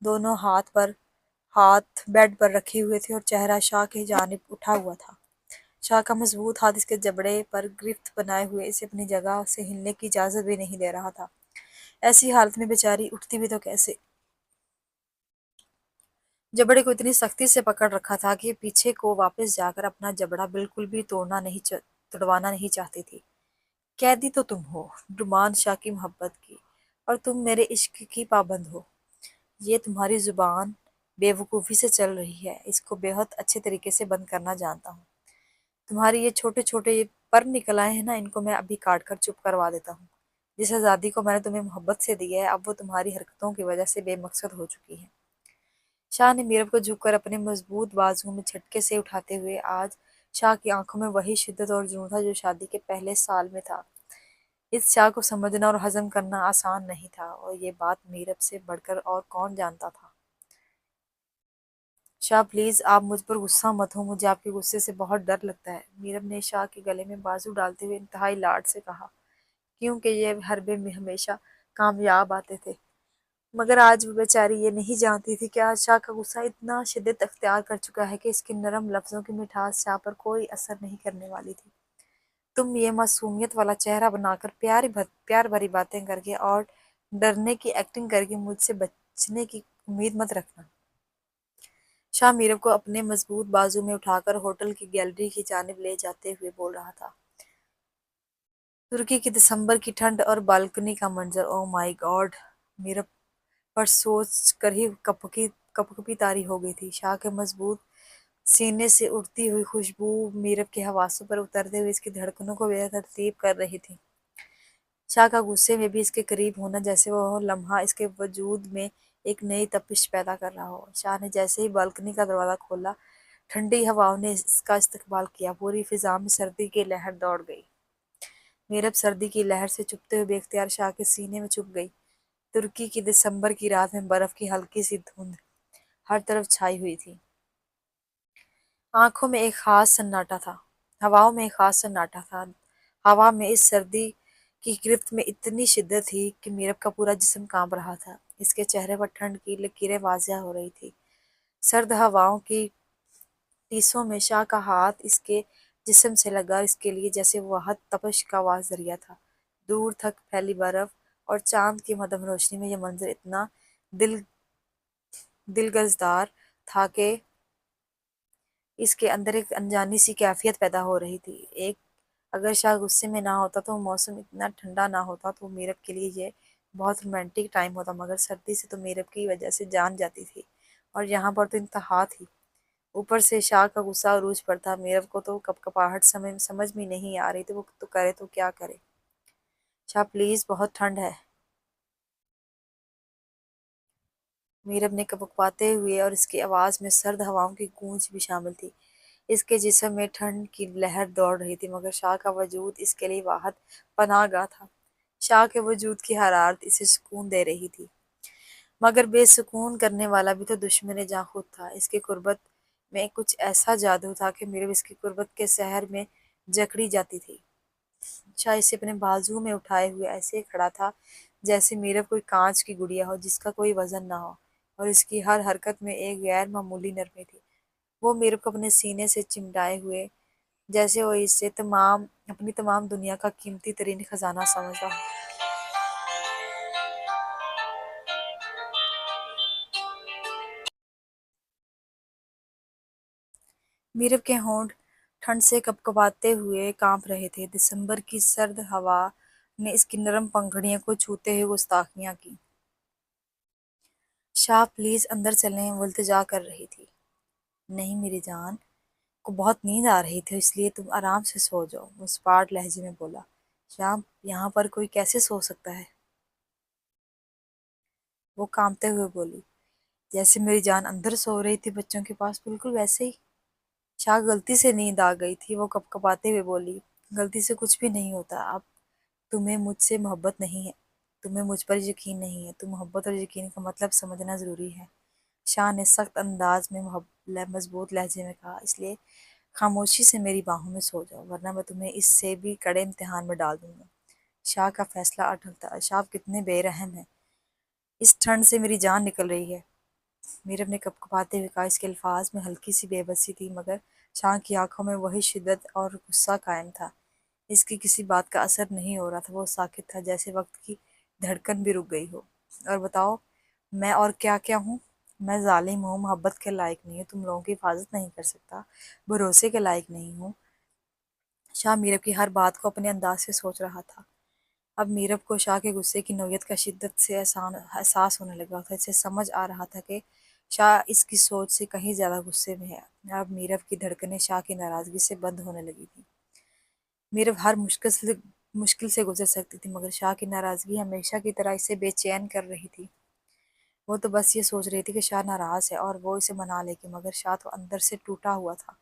دونوں ہاتھ بیڈ پر رکھے ہوئے تھے اور چہرہ شاہ کی جانب اٹھا ہوا تھا۔ شاہ کا مضبوط ہاتھ اس کے جبڑے پر گرفت بنائے ہوئے اسے اپنی جگہ سے ہلنے کی اجازت بھی نہیں دے رہا تھا۔ ایسی حالت میں بیچاری اٹھتی بھی تو کیسے؟ جبڑے کو اتنی سختی سے پکڑ رکھا تھا کہ پیچھے کو واپس جا کر اپنا جبڑا بالکل بھی توڑوانا نہیں چاہتی تھی۔ قیدی تو تم ہو، ڈمان شاہ کی محبت کی، اور تم میرے عشق کی پابند ہو۔ یہ تمہاری زبان بے وقوفی سے چل رہی ہے، اس کو بہت اچھے طریقے سے بند کرنا جانتا ہوں۔ تمہاری یہ چھوٹے چھوٹے پر نکل آئے ہیں نا، ان کو میں ابھی کاٹ کر چپ کروا دیتا ہوں۔ جس آزادی کو میں نے تمہیں محبت سے دی ہے، اب وہ تمہاری حرکتوں کی وجہ سے بے مقصد ہو چکی ہے۔ شاہ نے میرب کو جھک کر اپنے مضبوط بازو میں جھٹکے سے اٹھاتے ہوئے، آج شاہ کی آنکھوں میں وہی شدت اور جنون تھا جو شادی کے پہلے سال میں تھا۔ اس شاہ کو سمجھنا اور ہضم کرنا آسان نہیں تھا، اور یہ بات میرب سے بڑھ کر اور کون جانتا تھا۔ شاہ پلیز آپ مجھ پر غصہ مت ہو، مجھے آپ کے غصے سے بہت ڈر لگتا ہے، میرب نے شاہ کے گلے میں بازو ڈالتے ہوئے انتہائی لاڈ سے کہا، کیونکہ یہ حربے میں ہمیشہ کامیاب آتے تھے۔ مگر آج وہ بیچاری یہ نہیں جانتی تھی کہ آج شاہ کا غصہ اتنا شدت اختیار کر چکا ہے کہ اس کے نرم لفظوں کی مٹھاس شاہ پر کوئی اثر نہیں کرنے والی تھی۔ تم یہ معصومیت والا چہرہ بنا کر پیار بھری باتیں کر کے اور ڈرنے کی ایکٹنگ کر کے مجھ سے بچنے کی امید مت رکھنا۔ شاہ میرب کو اپنے مضبوط بازو میں اٹھا کر ہوٹل کی گیلری کی جانب لے جاتے ہوئے بول رہا تھا۔ ترکی کی دسمبر کی ٹھنڈ اور بالکنی کا منظر، او مائی گاڈ! میرب پر سوچ کر ہی کپکپی طاری ہو گئی تھی۔ شاہ کے مضبوط سینے سے اٹھتی ہوئی خوشبو میرب کے حواسوں پر اترتے ہوئے اس کی دھڑکنوں کو بے ترتیب کر رہی تھی۔ شاہ کا غصے میں بھی اس کے قریب ہونا جیسے وہ لمحہ اس کے وجود میں ایک نئی تپش پیدا کر رہا ہو۔ شاہ نے جیسے ہی بالکنی کا دروازہ کھولا، ٹھنڈی ہواؤں نے اس کا استقبال کیا، پوری فضا میں سردی کی لہر دوڑ گئی۔ میرب سردی کی لہر سے چپتے ہوئے بے اختیار شاہ کے سینے میں چھپ گئی۔ ترکی کی دسمبر کی رات میں برف کی ہلکی سی دھند ہر طرف چھائی ہوئی تھی۔ آنکھوں میں ایک خاص سناٹا تھا، ہواؤں میں ایک خاص سناٹا تھا۔ ہوا میں اس سردی کی گرفت میں اتنی شدت تھی کہ میرب کا پورا جسم کانپ رہا تھا۔ اس کے چہرے پر ٹھنڈ کی لکیریں واضح ہو رہی تھی۔ سرد ہواؤں کی ٹیسوں میں شاہ کا ہاتھ اس کے جسم سے لگا، اس کے لیے جیسے وہ حد تپش کا واضح ذریعہ تھا۔ دور تک پھیلی برف اور چاند کی مدھم روشنی میں یہ منظر اتنا دل دلگزدار تھا کہ اس کے اندر ایک انجانی سی کیفیت پیدا ہو رہی تھی۔ اگر شاہ غصے میں نہ ہوتا تو موسم اتنا ٹھنڈا نہ ہوتا تو میرب کے لیے یہ بہت رومانٹک ٹائم ہوتا، مگر سردی سے تو میرب کی وجہ سے جان جاتی تھی، اور یہاں پر تو انتہا تھی۔ اوپر سے شاہ کا غصہ عروج پر تھا۔ میرب کو تو کپکپاہٹ سمجھ میں نہیں آ رہی تھی، وہ تو کرے تو کیا کرے۔ شاہ پلیز، بہت ٹھنڈ ہے۔ میرب نے کپکپاتے ہوئے، اور اس کی آواز میں سرد ہواؤں کی گونج بھی شامل تھی۔ اس کے جسم میں ٹھنڈ کی لہر دوڑ رہی تھی، مگر شاہ کا وجود اس کے لیے واحد پناہ گاہ تھا۔ شاہ کے وجود کی حرارت اسے سکون دے رہی تھی، مگر بے سکون کرنے والا بھی تو دشمن جاں خود تھا۔ اس کی قربت میں کچھ ایسا جادو تھا کہ میرب اس کی قربت کے سحر میں جکڑی جاتی تھی۔ شاہ اسے اپنے بازو میں اٹھائے ہوئے ایسے کھڑا تھا جیسے میرب کوئی کانچ کی گڑیا ہو جس کا کوئی وزن نہ ہو، اور اس کی ہر حرکت میں ایک غیر معمولی نرمی تھی۔ وہ میرب کو اپنے سینے سے چمٹائے ہوئے جیسے وہ اسے اپنی تمام دنیا کا قیمتی ترین خزانہ سمجھتا ہو۔ میرب کے ہونٹ ٹھنڈ سے کپکپاتے ہوئے کانپ رہے تھے۔ دسمبر کی سرد ہوا نے اس کی نرم پنکھڑیوں کو چھوتے ہوئے گستاخیاں کی۔ شاہ پلیز اندر چلیں، وہ التجا کر رہی تھی۔ نہیں میری جان، کو بہت نیند آ رہی تھی، اس لیے تم آرام سے سو جاؤ، وہ سپاٹ لہجے میں بولا۔ شاہ، یہاں پر کوئی کیسے سو سکتا ہے؟ وہ کانپتے ہوئے بولی۔ جیسے میری جان اندر سو رہی تھی بچوں کے پاس، بالکل ویسے ہی۔ شاہ، غلطی سے نیند آ گئی تھی، وہ کپکپاتے ہوئے بولی۔ غلطی سے کچھ بھی نہیں ہوتا۔ اب تمہیں مجھ سے محبت نہیں ہے، تمہیں مجھ پر یقین نہیں ہے، تو محبت اور یقین کا مطلب سمجھنا ضروری ہے، شاہ نے سخت انداز میں مضبوط لہجے میں کہا۔ اس لیے خاموشی سے میری باہوں میں سو جاؤ، ورنہ میں تمہیں اس سے بھی کڑے امتحان میں ڈال دوں گا۔ شاہ کا فیصلہ اٹل تھا۔ شاہ آپ کتنے بے رحم ہیں، اس ٹھنڈ سے میری جان نکل رہی ہے، میرب نے کپکپاتے ہوئے کہا۔ اس کے الفاظ میں ہلکی سی بے بسی تھی، مگر شاہ کی آنکھوں میں وہی شدت اور غصہ قائم تھا۔ اس کی کسی بات کا اثر نہیں ہو رہا تھا، وہ ساکت تھا جیسے وقت کی دھڑکن بھی رک گئی ہو۔ اور بتاؤ، میں اور کیا ہوں؟ میں ظالم ہوں، محبت کے لائق نہیں ہوں، تم لوگوں کی حفاظت نہیں کر سکتا، بھروسے کے لائق نہیں ہوں۔ شاہ میرب کی ہر بات کو اپنے انداز سے سوچ رہا تھا۔ اب میرب کو شاہ کے غصے کی نوعیت کا شدت سے احساس ہونے لگا تھا۔ اسے سمجھ آ رہا تھا کہ شاہ اس کی سوچ سے کہیں زیادہ غصے میں ہے۔ اب میرب کی دھڑکنیں شاہ کی ناراضگی سے بند ہونے لگی تھیں۔ میرب ہر مشکل سے گزر سکتی تھی، مگر شاہ کی ناراضگی ہمیشہ کی طرح اسے بے چین کر رہی تھی۔ وہ تو بس یہ سوچ رہی تھی کہ شاہ ناراض ہے اور وہ اسے منا لے گی، مگر شاہ تو اندر سے ٹوٹا ہوا تھا۔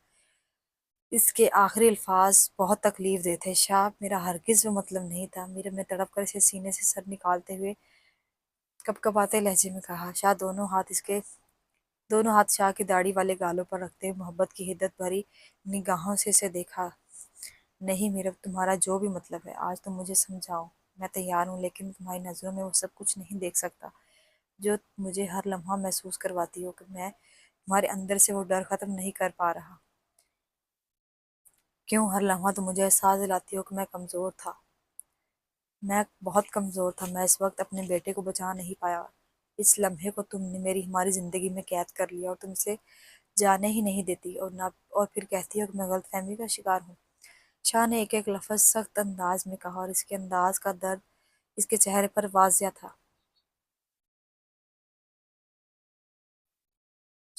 اس کے آخری الفاظ بہت تکلیف دہ تھے۔ شاہ، میرا ہرگز وہ مطلب نہیں تھا، میرب نے تڑپ کر اسے سینے سے سر نکالتے ہوئے کپکپاتے لہجے میں کہا۔ شاہ دونوں ہاتھ شاہ کی داڑھی والے گالوں پر رکھتے ہوئے محبت کی حدت بھری نگاہوں سے اسے دیکھا۔ نہیں میرب، تمہارا جو بھی مطلب ہے، آج تم مجھے سمجھاؤ، میں تیار ہوں، لیکن تمہاری نظروں میں وہ سب کچھ نہیں دیکھ سکتا جو مجھے ہر لمحہ محسوس کرواتی ہو، کہ میں تمہارے اندر سے وہ ڈر ختم نہیں کر پا رہا۔ کیوں؟ ہر لمحہ تم مجھے احساس دلاتی ہو کہ میں کمزور تھا، میں بہت کمزور تھا، میں اس وقت اپنے بیٹے کو بچا نہیں پایا، اس لمحے کو تم نے ہماری زندگی میں قید کر لیا اور تم سے جانے ہی نہیں دیتی، اور پھر کہتی ہو کہ میں غلط فہمی کا شکار ہوں۔ شاہ نے ایک ایک لفظ سخت انداز میں کہا، اور اس کے انداز کا درد اس کے چہرے پر واضح تھا۔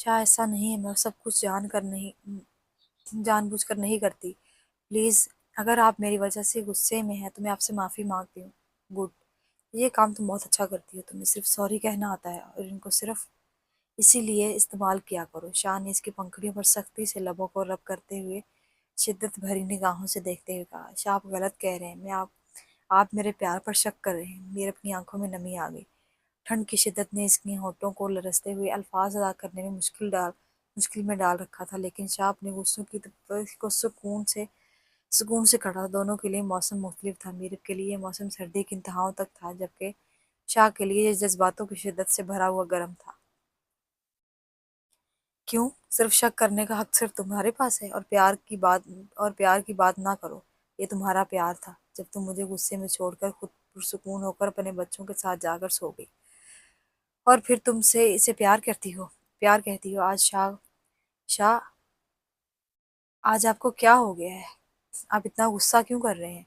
شاہ ایسا نہیں ہے، میں سب کچھ جان بوجھ کر نہیں کرتی، پلیز اگر آپ میری وجہ سے غصے میں ہیں تو میں آپ سے معافی مانگتی ہوں۔ گڈ، یہ کام تم بہت اچھا کرتی ہو، تمہیں صرف سوری کہنا آتا ہے اور ان کو صرف اسی لیے استعمال کیا کرو۔ شاہ نے اس کی پنکھڑیوں پر سختی سے لبوں کو رب کرتے ہوئے شدت بھری نگاہوں سے دیکھتے ہوئے کہا، شاہ آپ غلط کہہ رہے ہیں، آپ میرے پیار پر شک کر رہے ہیں۔ میرے اپنی آنکھوں میں نمی آ گئی، ٹھنڈ کی شدت نے اس کی ہونٹوں کو لرزتے ہوئے الفاظ ادا کرنے میں مشکل میں ڈال رکھا تھا، لیکن شاہ اپنے غصوں کی کو سکون سے کھڑا، دونوں کے لیے موسم مختلف تھا۔ میرب کے لیے یہ موسم سردی کی انتہاؤں تک تھا، جبکہ شاہ کے لیے یہ جذباتوں کی شدت سے بھرا ہوا گرم تھا۔ کیوں؟ صرف شک کرنے کا حق صرف تمہارے پاس ہے، اور پیار کی بات نہ کرو۔ یہ تمہارا پیار تھا جب تم مجھے غصے میں چھوڑ کر خود پرسکون ہو کر اپنے بچوں کے ساتھ جا کر سو گئی، اور پھر تم سے اسے پیار کہتی ہو۔ شاہ آج آپ کو کیا ہو گیا ہے؟ آپ اتنا غصہ کیوں کر رہے ہیں؟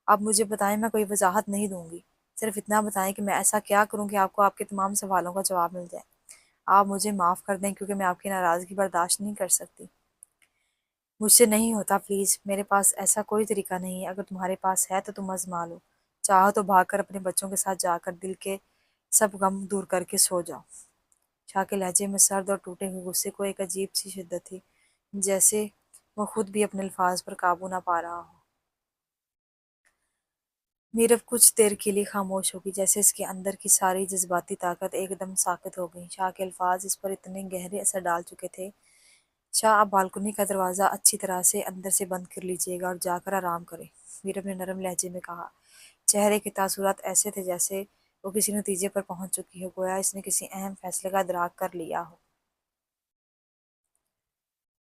آپ مجھے بتائیں، میں کوئی وضاحت نہیں دوں گی، صرف اتنا بتائیں کہ میں ایسا کیا کروں کہ آپ کو آپ کے تمام سوالوں کا جواب مل جائے۔ آپ مجھے معاف کر دیں کیونکہ میں آپ کی ناراضگی برداشت نہیں کر سکتی۔ مجھ سے نہیں ہوتا، پلیز، میرے پاس ایسا کوئی طریقہ نہیں ہے، اگر تمہارے پاس ہے تو تم آزما لو۔ چاہو تو بھاگ کر اپنے بچوں کے ساتھ جا کر دل کے سب غم دور کر کے سو جاؤ۔ شاہ کے لہجے میں سرد اور ٹوٹے ہوئے غصے کو ایک عجیب سی شدت تھی، جیسے وہ خود بھی اپنے الفاظ پر قابو نہ پا رہا ہو۔ میرب کچھ دیر کے لیے خاموش ہو گئی، جیسے اس کے اندر کی ساری جذباتی طاقت ایک دم ساکت ہو گئی۔ شاہ کے الفاظ اس پر اتنے گہرے اثر ڈال چکے تھے۔ شاہ، آپ بالکنی کا دروازہ اچھی طرح سے اندر سے بند کر لیجیے گا اور جا کر آرام کریں، میرب نے نرم لہجے میں کہا۔ چہرے کے تاثرات ایسے تھے جیسے وہ کسی نتیجے پر پہنچ چکی ہو، گویا اس نے کسی اہم فیصلے کا ادراک کر لیا ہو۔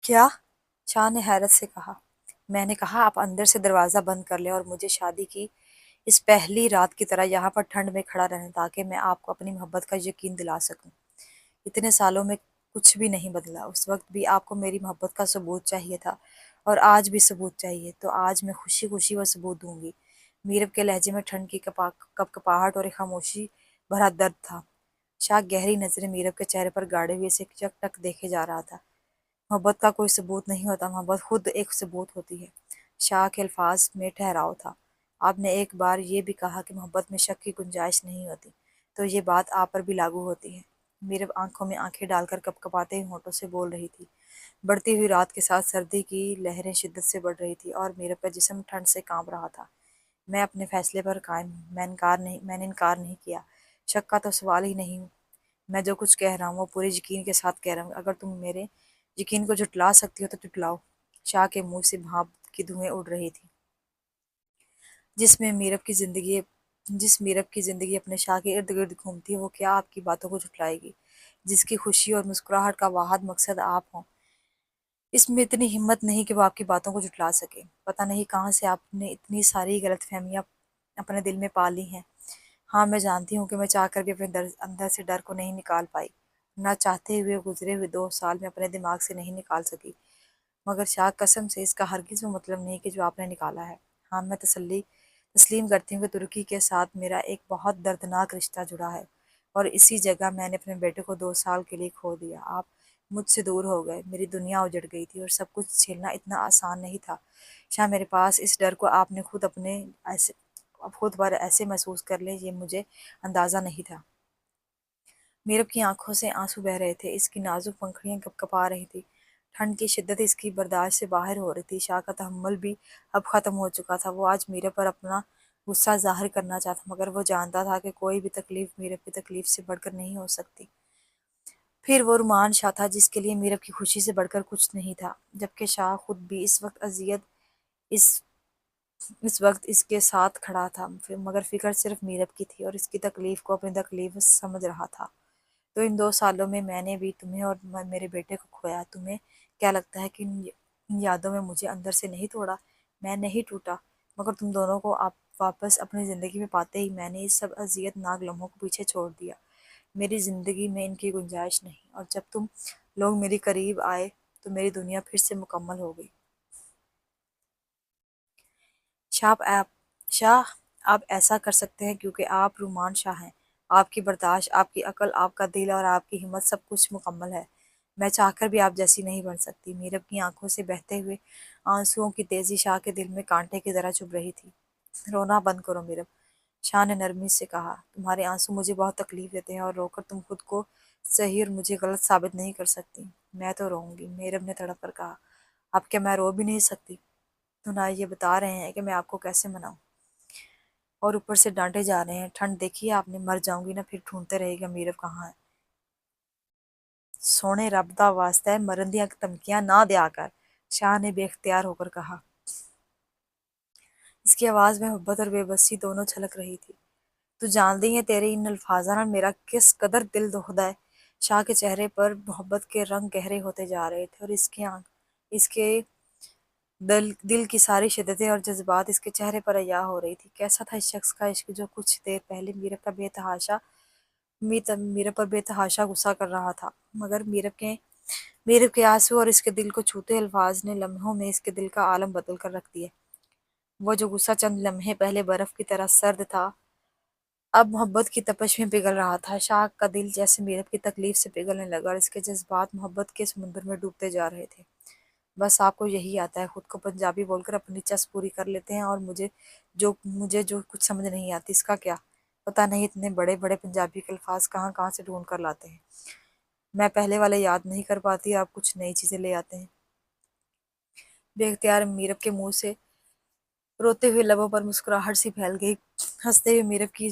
کیا؟ شاہ نے حیرت سے کہا۔ میں نے کہا آپ اندر سے دروازہ بند کر لیں اور مجھے شادی کی اس پہلی رات کی طرح یہاں پر ٹھنڈ میں کھڑا رہیں تاکہ میں آپ کو اپنی محبت کا یقین دلا سکوں۔ اتنے سالوں میں کچھ بھی نہیں بدلا، اس وقت بھی آپ کو میری محبت کا ثبوت چاہیے تھا اور آج بھی ثبوت چاہیے، تو آج میں خوشی خوشی وہ ثبوت دوں گی۔ میرب کے لہجے میں ٹھنڈ کی کپکپاہٹ اور ایک خاموشی بھرا درد تھا۔ شاہ گہری نظریں میرب کے چہرے پر گاڑے ہوئے اسے چک ٹک دیکھے جا رہا تھا۔ محبت کا کوئی ثبوت نہیں ہوتا، محبت خود ایک ثبوت ہوتی ہے۔ شاہ کے الفاظ میں ٹھہراؤ تھا۔ آپ نے ایک بار یہ بھی کہا کہ محبت میں شک کی گنجائش نہیں ہوتی، تو یہ بات آپ پر بھی لاگو ہوتی ہے۔ میرب آنکھوں میں آنکھیں ڈال کر کپکپاتے ہوئے ہونٹوں سے بول رہی تھی۔ بڑھتی ہوئی رات کے ساتھ سردی کی لہریں شدت سے بڑھ رہی تھی اور میرب کا جسم ٹھنڈ سے کانپ رہا تھا۔ میں اپنے فیصلے پر قائم ہوں، میں نے انکار نہیں کیا، شک کا تو سوال ہی نہیں۔ میں جو کچھ کہہ رہا ہوں وہ پورے یقین کے ساتھ کہہ رہا ہوں، اگر تم میرے یقین کو جھٹلا سکتی ہو تو جھٹلاؤ۔ شاہ کے منہ سے بھاپ کی دھوئیں اڑ رہی تھی۔ جس میرب کی زندگی اپنے شاہ کے ارد گرد گھومتی ہے، وہ کیا آپ کی باتوں کو جھٹلائے گی؟ جس کی خوشی اور مسکراہٹ کا واحد مقصد آپ ہوں، اس میں اتنی ہمت نہیں کہ وہ آپ کی باتوں کو جھٹلا سکے۔ پتہ نہیں کہاں سے آپ نے اتنی ساری غلط فہمیاں اپنے دل میں پا لی ہیں۔ ہاں، میں جانتی ہوں کہ میں چاہ کر بھی اپنے اندر سے ڈر کو نہیں نکال پائی، نہ چاہتے ہوئے گزرے ہوئے 2 سال میں اپنے دماغ سے نہیں نکال سکی، مگر شاہ قسم سے اس کا ہرگز وہ مطلب نہیں کہ جو آپ نے نکالا ہے۔ ہاں، میں تسلیم کرتی ہوں کہ ترکی کے ساتھ میرا ایک بہت دردناک رشتہ جڑا ہے، اور اسی جگہ میں نے اپنے بیٹے کو 2 سال کے لیے کھو دیا۔ آپ مجھ سے دور ہو گئے، میری دنیا اجڑ گئی تھی اور سب کچھ جھیلنا اتنا آسان نہیں تھا۔ شاہ، میرے پاس اس ڈر کو آپ نے خود پر ایسے محسوس کر لے، یہ مجھے اندازہ نہیں تھا۔ میرب کی آنکھوں سے آنسو بہہ رہے تھے، اس کی نازک پنکھڑیاں کپکپا رہی تھی، ٹھنڈ کی شدت اس کی برداشت سے باہر ہو رہی تھی۔ شاہ کا تحمل بھی اب ختم ہو چکا تھا، وہ آج میرب پر اپنا غصہ ظاہر کرنا چاہتا، مگر وہ جانتا تھا کہ کوئی بھی تکلیف میرب کی تکلیف سے بڑھ کر نہیں ہو سکتی۔ پھر وہ رومان شاہ تھا جس کے لیے میرب کی خوشی سے بڑھ کر کچھ نہیں تھا، جبکہ شاہ خود بھی اس اس وقت اس کے ساتھ کھڑا تھا، مگر فکر صرف میرب کی تھی اور اس کی تکلیف کو اپنی تکلیف سمجھ رہا تھا۔ تو ان 2 سالوں میں نے بھی تمہیں اور میرے بیٹے کو کھویا، تمہیں کیا لگتا ہے کہ ان یادوں میں مجھے اندر سے نہیں توڑا؟ میں نہیں ٹوٹا، مگر تم دونوں کو آپ واپس اپنی زندگی میں پاتے ہی میں نے اس سب اذیت ناک لمحوں کو پیچھے چھوڑ دیا۔ میری زندگی میں ان کی گنجائش نہیں، اور جب تم لوگ میرے قریب آئے تو میری دنیا پھر سے مکمل ہو گئی۔ شاہ، آپ ایسا کر سکتے ہیں کیونکہ آپ رومان شاہ ہیں، آپ کی برداشت، آپ کی عقل، آپ کا دل اور آپ کی ہمت، سب کچھ مکمل ہے۔ میں چاہ کر بھی آپ جیسی نہیں بن سکتی۔ میرب کی آنکھوں سے بہتے ہوئے آنسوؤں کی تیزی شاہ کے دل میں کانٹے کی طرح چبھ رہی تھی۔ رونا بند کرو میرب، شاہ نے نرمی سے کہا۔ تمہارے آنسو مجھے بہت تکلیف دیتے ہیں اور رو کر تم خود کو صحیح اور مجھے غلط ثابت نہیں کر سکتی۔ میں تو روؤں گی، میرب نے تڑپ کر کہا۔ اب کیا میں رو بھی نہیں سکتی؟ تو نہ یہ بتا رہے ہیں کہ میں آپ کو کیسے مناؤں، اور اوپر سے ڈانٹے جا رہے ہیں۔ ٹھنڈ دیکھیے آپ نے، مر جاؤں گی نا پھر ڈھونڈتے رہے گا میرب کہاں ہے۔ سونے رب دا واسطہ ہے مرن دیاں دھمکیاں نہ دیا کر، شاہ نے بے اختیار ہو کر کہا۔ اس کی آواز میں محبت اور بے بسی دونوں چھلک رہی تھی۔ تو جانتی ہے تیرے ان الفاظاں نال میرا کس قدر دل دکھدا ہے۔ شاہ کے چہرے پر محبت کے رنگ گہرے ہوتے جا رہے تھے اور اس کے دل کی ساری شدتیں اور جذبات اس کے چہرے پر عیاں ہو رہی تھی۔ کیسا تھا اس شخص کا عشق جو کچھ دیر پہلے میرب پر بے تحاشا غصہ کر رہا تھا، مگر میرب کے آنسو اور اس کے دل کو چھوتے الفاظ نے لمحوں میں اس کے دل کا عالم بدل کر رکھ دیا۔ وہ جو غصہ چند لمحے پہلے برف کی طرح سرد تھا، اب محبت کی تپش میں پگھل رہا تھا۔ شاہ کا دل جیسے میرب کی تکلیف سے پگھلنے لگا اور اس کے جذبات محبت کے سمندر میں ڈوبتے جا رہے تھے۔ بس آپ کو یہی آتا ہے، خود کو پنجابی بول کر اپنی چس پوری کر لیتے ہیں، اور مجھے جو کچھ سمجھ نہیں آتی اس کا کیا پتہ نہیں اتنے بڑے بڑے پنجابی کے الفاظ کہاں کہاں سے ڈھونڈ کر لاتے ہیں۔ میں پہلے والے یاد نہیں کر پاتی، آپ کچھ نئی چیزیں لے آتے ہیں۔ بے اختیار میرب کے منہ سے روتے ہوئے لبوں پر مسکراہٹ سی پھیل گئی۔ ہنستے ہوئے میرب کی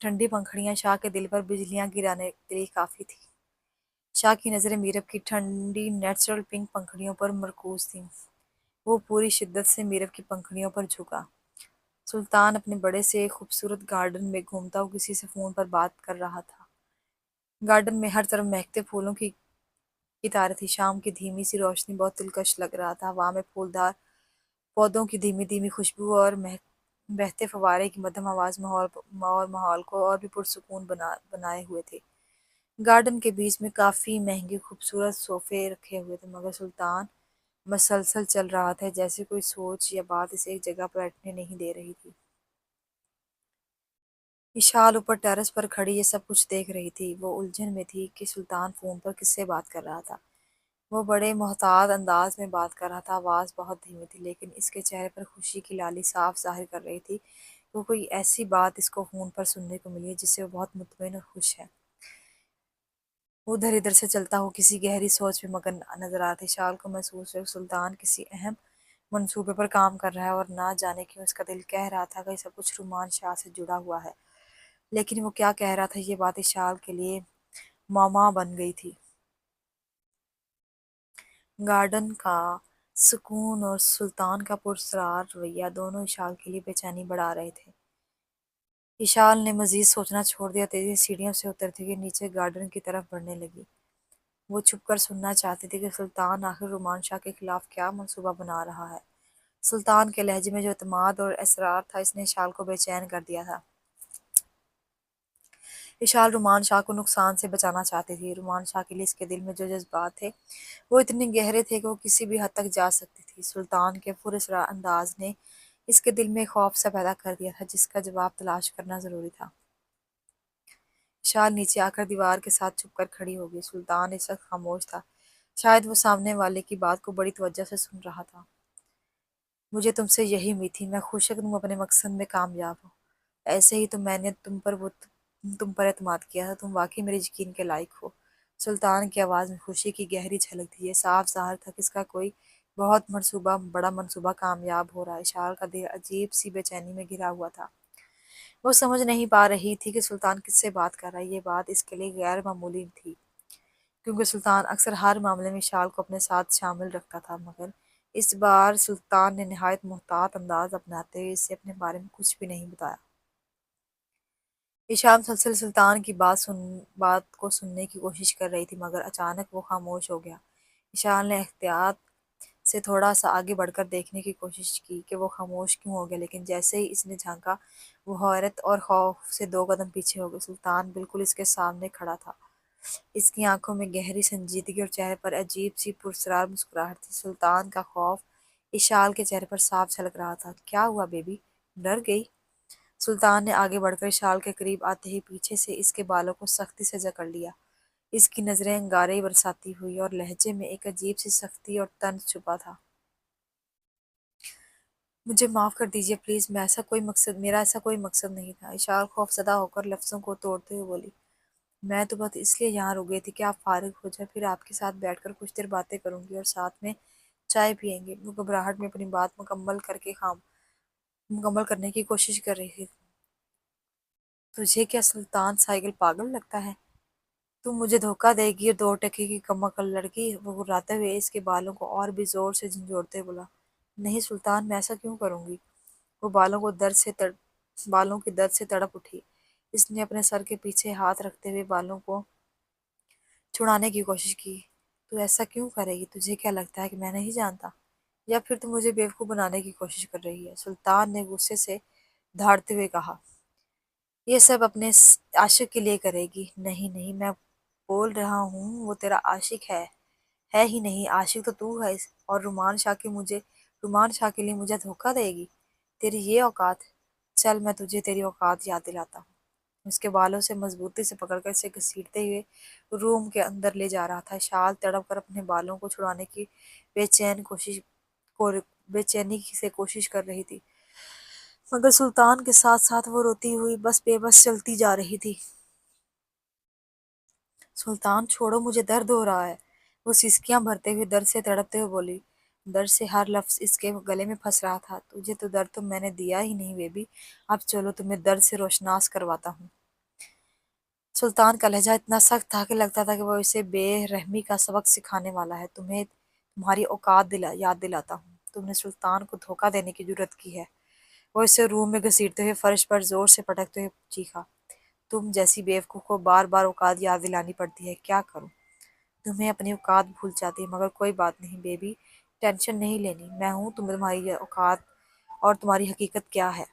ٹھنڈی پنکھڑیاں شاہ کے دل پر بجلیاں گرانے کے لیے کافی تھی۔ شاہ کی نظریں میرب کی ٹھنڈی نیچرل پنک پنکھڑیوں پر مرکوز تھیں۔ وہ پوری شدت سے میرب کی پنکھڑیوں پر جھکا۔ سلطان اپنے بڑے سے خوبصورت گارڈن میں گھومتا ہوا کسی سے فون پر بات کر رہا تھا۔ گارڈن میں ہر طرف مہکتے پھولوں کی قطاریں تھی۔ شام کی دھیمی سی روشنی بہت دلکش لگ رہا تھا۔ ہوا میں پھولدار پودوں کی دھیمی دھیمی خوشبو اور بہتے فوارے کی مدھم آواز ماحول کو اور بھی پرسکون بنائے ہوئے تھے۔ گارڈن کے بیچ میں کافی مہنگے خوبصورت صوفے رکھے ہوئے تھے، مگر سلطان مسلسل چل رہا تھا، جیسے کوئی سوچ یا بات اسے ایک جگہ پر بیٹھنے نہیں دے رہی تھی۔ اشال اوپر ٹیرس پر کھڑی یہ سب کچھ دیکھ رہی تھی۔ وہ الجھن میں تھی کہ سلطان فون پر کس سے بات کر رہا تھا۔ وہ بڑے محتاط انداز میں بات کر رہا تھا، آواز بہت دھیمی تھی، لیکن اس کے چہرے پر خوشی کی لالی صاف ظاہر کر رہی تھی کہ وہ کوئی ایسی بات اس کو فون پر سننے کو ملی ہے جس سے وہ بہت مطمئن اور خوش ہے۔ وہ ادھر ادھر سے چلتا ہوا کسی گہری سوچ میں مگن نظر آ رہا تھا۔ اشال کو محسوس ہوا کہ سلطان کسی اہم منصوبے پر کام کر رہا ہے، اور نہ جانے کیوں اس کا دل کہہ رہا تھا کہ سب کچھ رومان شاہ سے جڑا ہوا ہے، لیکن وہ کیا کہہ رہا تھا یہ بات اشال کے لیے معما بن گئی تھی۔ گارڈن کا سکون اور سلطان کا پراسرار رویہ دونوں اشال کے لیے بے چینی بڑھا رہے تھے۔ اشال نے مزید سوچنا چھوڑ دیا، تیزی سے سیڑھیوں سے اترتے ہوئے نیچے گارڈن کی طرف بڑھنے لگی۔ وہ چھپ کر سننا چاہتی تھی کہ سلطان آخر رومان شاہ کے خلاف کیا منصوبہ بنا رہا ہے۔ سلطان کے لہجے میں جو اعتماد اور اسرار تھا، اس نے اشال کو بے چین کر دیا تھا۔ اشال رومان شاہ کو نقصان سے بچانا چاہتی تھی۔ رومان شاہ کے لیے اس کے دل میں جو جذبات تھے وہ اتنے گہرے تھے کہ وہ کسی بھی حد تک جا سکتی تھی۔ سلطان کے پراسرار انداز نے اس کے دل میں خوف سا پیدا کر دیا تھا جس کا جواب تلاش کرنا ضروری تھا۔ اشال نیچے آ کر دیوار کے ساتھ چھپ کر کھڑی ہو گئی۔ سلطان اس وقت خاموش تھا، شاید وہ سامنے والے کی بات کو بڑی توجہ سے سن رہا تھا۔ مجھے تم سے یہی امید تھی، میں خوش کہ تم اپنے مقصد میں کامیاب ہو۔ ایسے ہی تو میں نے تم پر اعتماد کیا تھا، تم واقعی میرے یقین کے لائق ہو۔ سلطان کی آواز میں خوشی کی گہری جھلک تھی۔ یہ صاف ظاہر تھا کہ اس کا کوئی بہت بڑا منصوبہ کامیاب ہو رہا ہے۔ اشال کا دل عجیب سی بے چینی میں گھرا ہوا تھا۔ وہ سمجھ نہیں پا رہی تھی کہ سلطان کس سے بات کر رہا ہے۔ یہ بات اس کے لیے غیر معمولی تھی، کیونکہ سلطان اکثر ہر معاملے میں اشال کو اپنے ساتھ شامل رکھتا تھا، مگر اس بار سلطان نے نہایت محتاط انداز اپناتے ہوئے اسے اپنے بارے میں کچھ بھی نہیں بتایا۔ اشال مسلسل سلطان کی بات کو سننے کی کوشش کر رہی تھی، مگر اچانک وہ خاموش ہو گیا۔ اشال نے احتیاط سے تھوڑا سا آگے بڑھ کر دیکھنے کی کوشش کی کہ وہ خاموش کیوں ہو گیا، لیکن جیسے ہی اس نے جھانکا وہ حیرت اور خوف سے 2 قدم پیچھے ہو گئی۔ سلطان بالکل اس کے سامنے کھڑا تھا، اس کی آنکھوں میں گہری سنجیدگی اور چہرے پر عجیب سی پراسرار مسکراہٹ تھی۔ سلطان کا خوف اشال کے چہرے پر صاف جھلک رہا تھا۔ کیا ہوا بیبی، ڈر گئی؟ سلطان نے آگے بڑھ کر اشال کے قریب آتے ہی پیچھے سے اس کے بالوں کو سختی سے جکڑ لیا۔ اس کی نظریں انگارے برساتی ہوئی اور لہجے میں ایک عجیب سی سختی اور طنز چھپا تھا۔ مجھے معاف کر دیجیے پلیز، میرا ایسا کوئی مقصد نہیں تھا، اشار خوف زدہ ہو کر لفظوں کو توڑتے ہوئے بولی۔ میں تو بس اس لیے یہاں رک گئی تھی کہ آپ فارغ ہو جائے، پھر آپ کے ساتھ بیٹھ کر کچھ دیر باتیں کروں گی اور ساتھ میں چائے پئیں گے۔ وہ گھبراہٹ میں اپنی بات مکمل کرنے کی کوشش کر رہی تھی۔ تجھے کیا سلطان سائیکل پاگل لگتا ہے؟ تم مجھے دھوکہ دے گی اور 2 ٹکے کی کم عقل لڑکی؟ وہ گھراتے ہوئے اس کے بالوں کو اور بھی زور سے جھنجھوڑتے بولا۔ نہیں سلطان، میں ایسا کیوں کروں گی؟ وہ بالوں کی درد سے تڑپ اٹھی۔ اس نے اپنے سر کے پیچھے ہاتھ رکھتے ہوئے بالوں کو چھڑانے کی کوشش کی۔ تو ایسا کیوں کرے گی؟ تجھے کیا لگتا ہے کہ میں نہیں جانتا؟ یا پھر تو مجھے بیوقوف بنانے کی کوشش کر رہی ہے؟ سلطان نے غصے سے دھاڑتے ہوئے کہا۔ یہ سب اپنے عاشق کے لیے کرے گی۔ نہیں نہیں، میں بول رہا ہوں وہ تیرا عاشق ہے ہی نہیں، عاشق تو ہے، اور رومان شاہ کے لیے مجھے دھوکہ دے گی؟ تیری یہ اوقات؟ چل میں تجھے تیری اوقات یاد دلاتا ہوں۔ اس کے بالوں سے مضبوطی سے پکڑ کر اسے گھسیٹتے ہوئے روم کے اندر لے جا رہا تھا۔ شال تڑپ کر اپنے بالوں کو چھڑانے کی بے چینی سے کوشش کر رہی تھی، مگر سلطان کے ساتھ ساتھ وہ روتی ہوئی بے بس چلتی جا رہی تھی۔ سلطان چھوڑو، مجھے درد ہو رہا ہے، وہ سسکیاں بھرتے ہوئے درد سے تڑپتے ہوئے بولی۔ درد سے ہر لفظ اس کے گلے میں پھنس رہا تھا۔ تجھے تو درد تو میں نے دیا ہی نہیں بیبی، اب چلو تمہیں درد سے روشناس کرواتا ہوں۔ سلطان کا لہجہ اتنا سخت تھا کہ لگتا تھا کہ وہ اسے بے رحمی کا سبق سکھانے والا ہے۔ تمہیں تمہاری اوقات یاد دلاتا ہوں۔ تم نے سلطان کو دھوکہ دینے کی جرات کی ہے۔ وہ اسے روم میں گھسیٹتے ہوئے فرش پر زور سے پٹکتے ہوئے چیخا۔ تم جیسی بیوقوف کو بار بار اوقات یاد دلانی پڑتی ہے، کیا کروں؟ تمہیں اپنی اوقات بھول جاتی ہے، مگر کوئی بات نہیں بیبی، ٹینشن نہیں لینی، میں ہوں تمہاری اوقات اور تمہاری حقیقت کیا ہے۔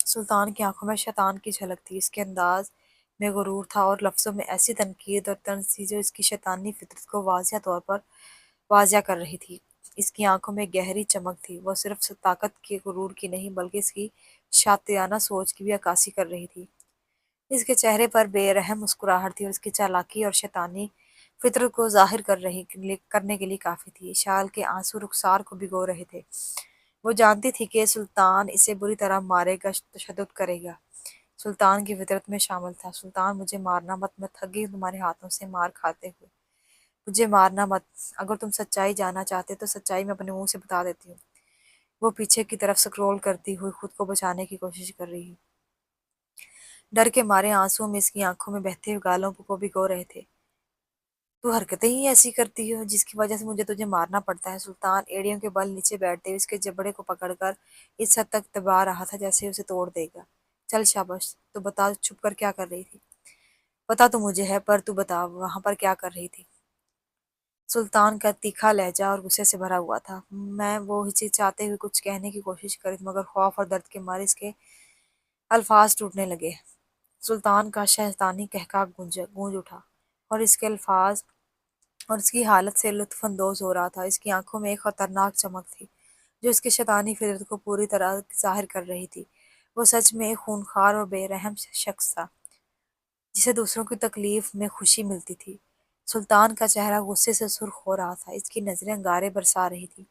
سلطان کی آنکھوں میں شیطان کی جھلک تھی، اس کے انداز میں غرور تھا اور لفظوں میں ایسی تنقید اور طنز تھی جو اس کی شیطانی فطرت کو واضح طور پر واضح کر رہی تھی۔ اس کی آنکھوں میں گہری چمک تھی، وہ صرف طاقت کے غرور کی نہیں بلکہ اس کی شاطرانہ سوچ کی بھی عکاسی کر رہی تھی۔ اس کے چہرے پر بے رحم مسکراہٹ تھی اور اس کی چالاکی اور شیطانی فطرت کو ظاہر کرنے کے لیے کافی تھی۔ شال کے آنسو رخسار کو بھگو رہے تھے۔ وہ جانتی تھی کہ سلطان اسے بری طرح مارے گا، تشدد کرے گا۔ سلطان کی فطرت میں شامل تھا۔ سلطان مجھے مارنا مت، میں تھک گئی ہوں تمہارے ہاتھوں سے مار کھاتے ہوئے، مجھے مارنا مت۔ اگر تم سچائی جاننا چاہتے تو سچائی میں اپنے منہ سے بتا دیتی ہوں۔ وہ پیچھے کی طرف سکرول کرتی ہوئی خود کو بچانے کی کوشش کر رہی، ڈر کے مارے آنسوؤں میں اس کی آنکھوں میں بہتے ہوئے گالوں کو بھگو رہے تھے۔ تو حرکتیں ہی ایسی کرتی ہو جس کی وجہ سے مجھے تجھے مارنا پڑتا ہے۔ سلطان ایڑیوں کے بل نیچے بیٹھتے ہوئے اس کے جبڑے کو پکڑ کر اس حد تک دبا رہا تھا جیسے اسے توڑ دے گا۔ چل شاباش، تو بتا چھپ کر کیا کر رہی تھی؟ پتا تو مجھے ہے، پر تو بتا وہاں پر کیا کر رہی تھی؟ سلطان کا تیکھا لہجہ اور غصے سے بھرا ہوا تھا۔ وہ ہچکچاتے ہوئے کچھ کہنے کی کوشش کری مگر خوف اور درد کے مارے اس کے الفاظ ٹوٹنے لگے۔ سلطان کا شیطانی قہقہ گونج اٹھا اور اس کے الفاظ اور اس کی حالت سے لطف اندوز ہو رہا تھا۔ اس کی آنکھوں میں ایک خطرناک چمک تھی جو اس کی شیطانی فطرت کو پوری طرح ظاہر کر رہی تھی۔ وہ سچ میں ایک خونخوار اور بے رحم شخص تھا جسے دوسروں کی تکلیف میں خوشی ملتی تھی۔ سلطان کا چہرہ غصے سے سرخ ہو رہا تھا، اس کی نظریں انگارے برسا رہی تھیں۔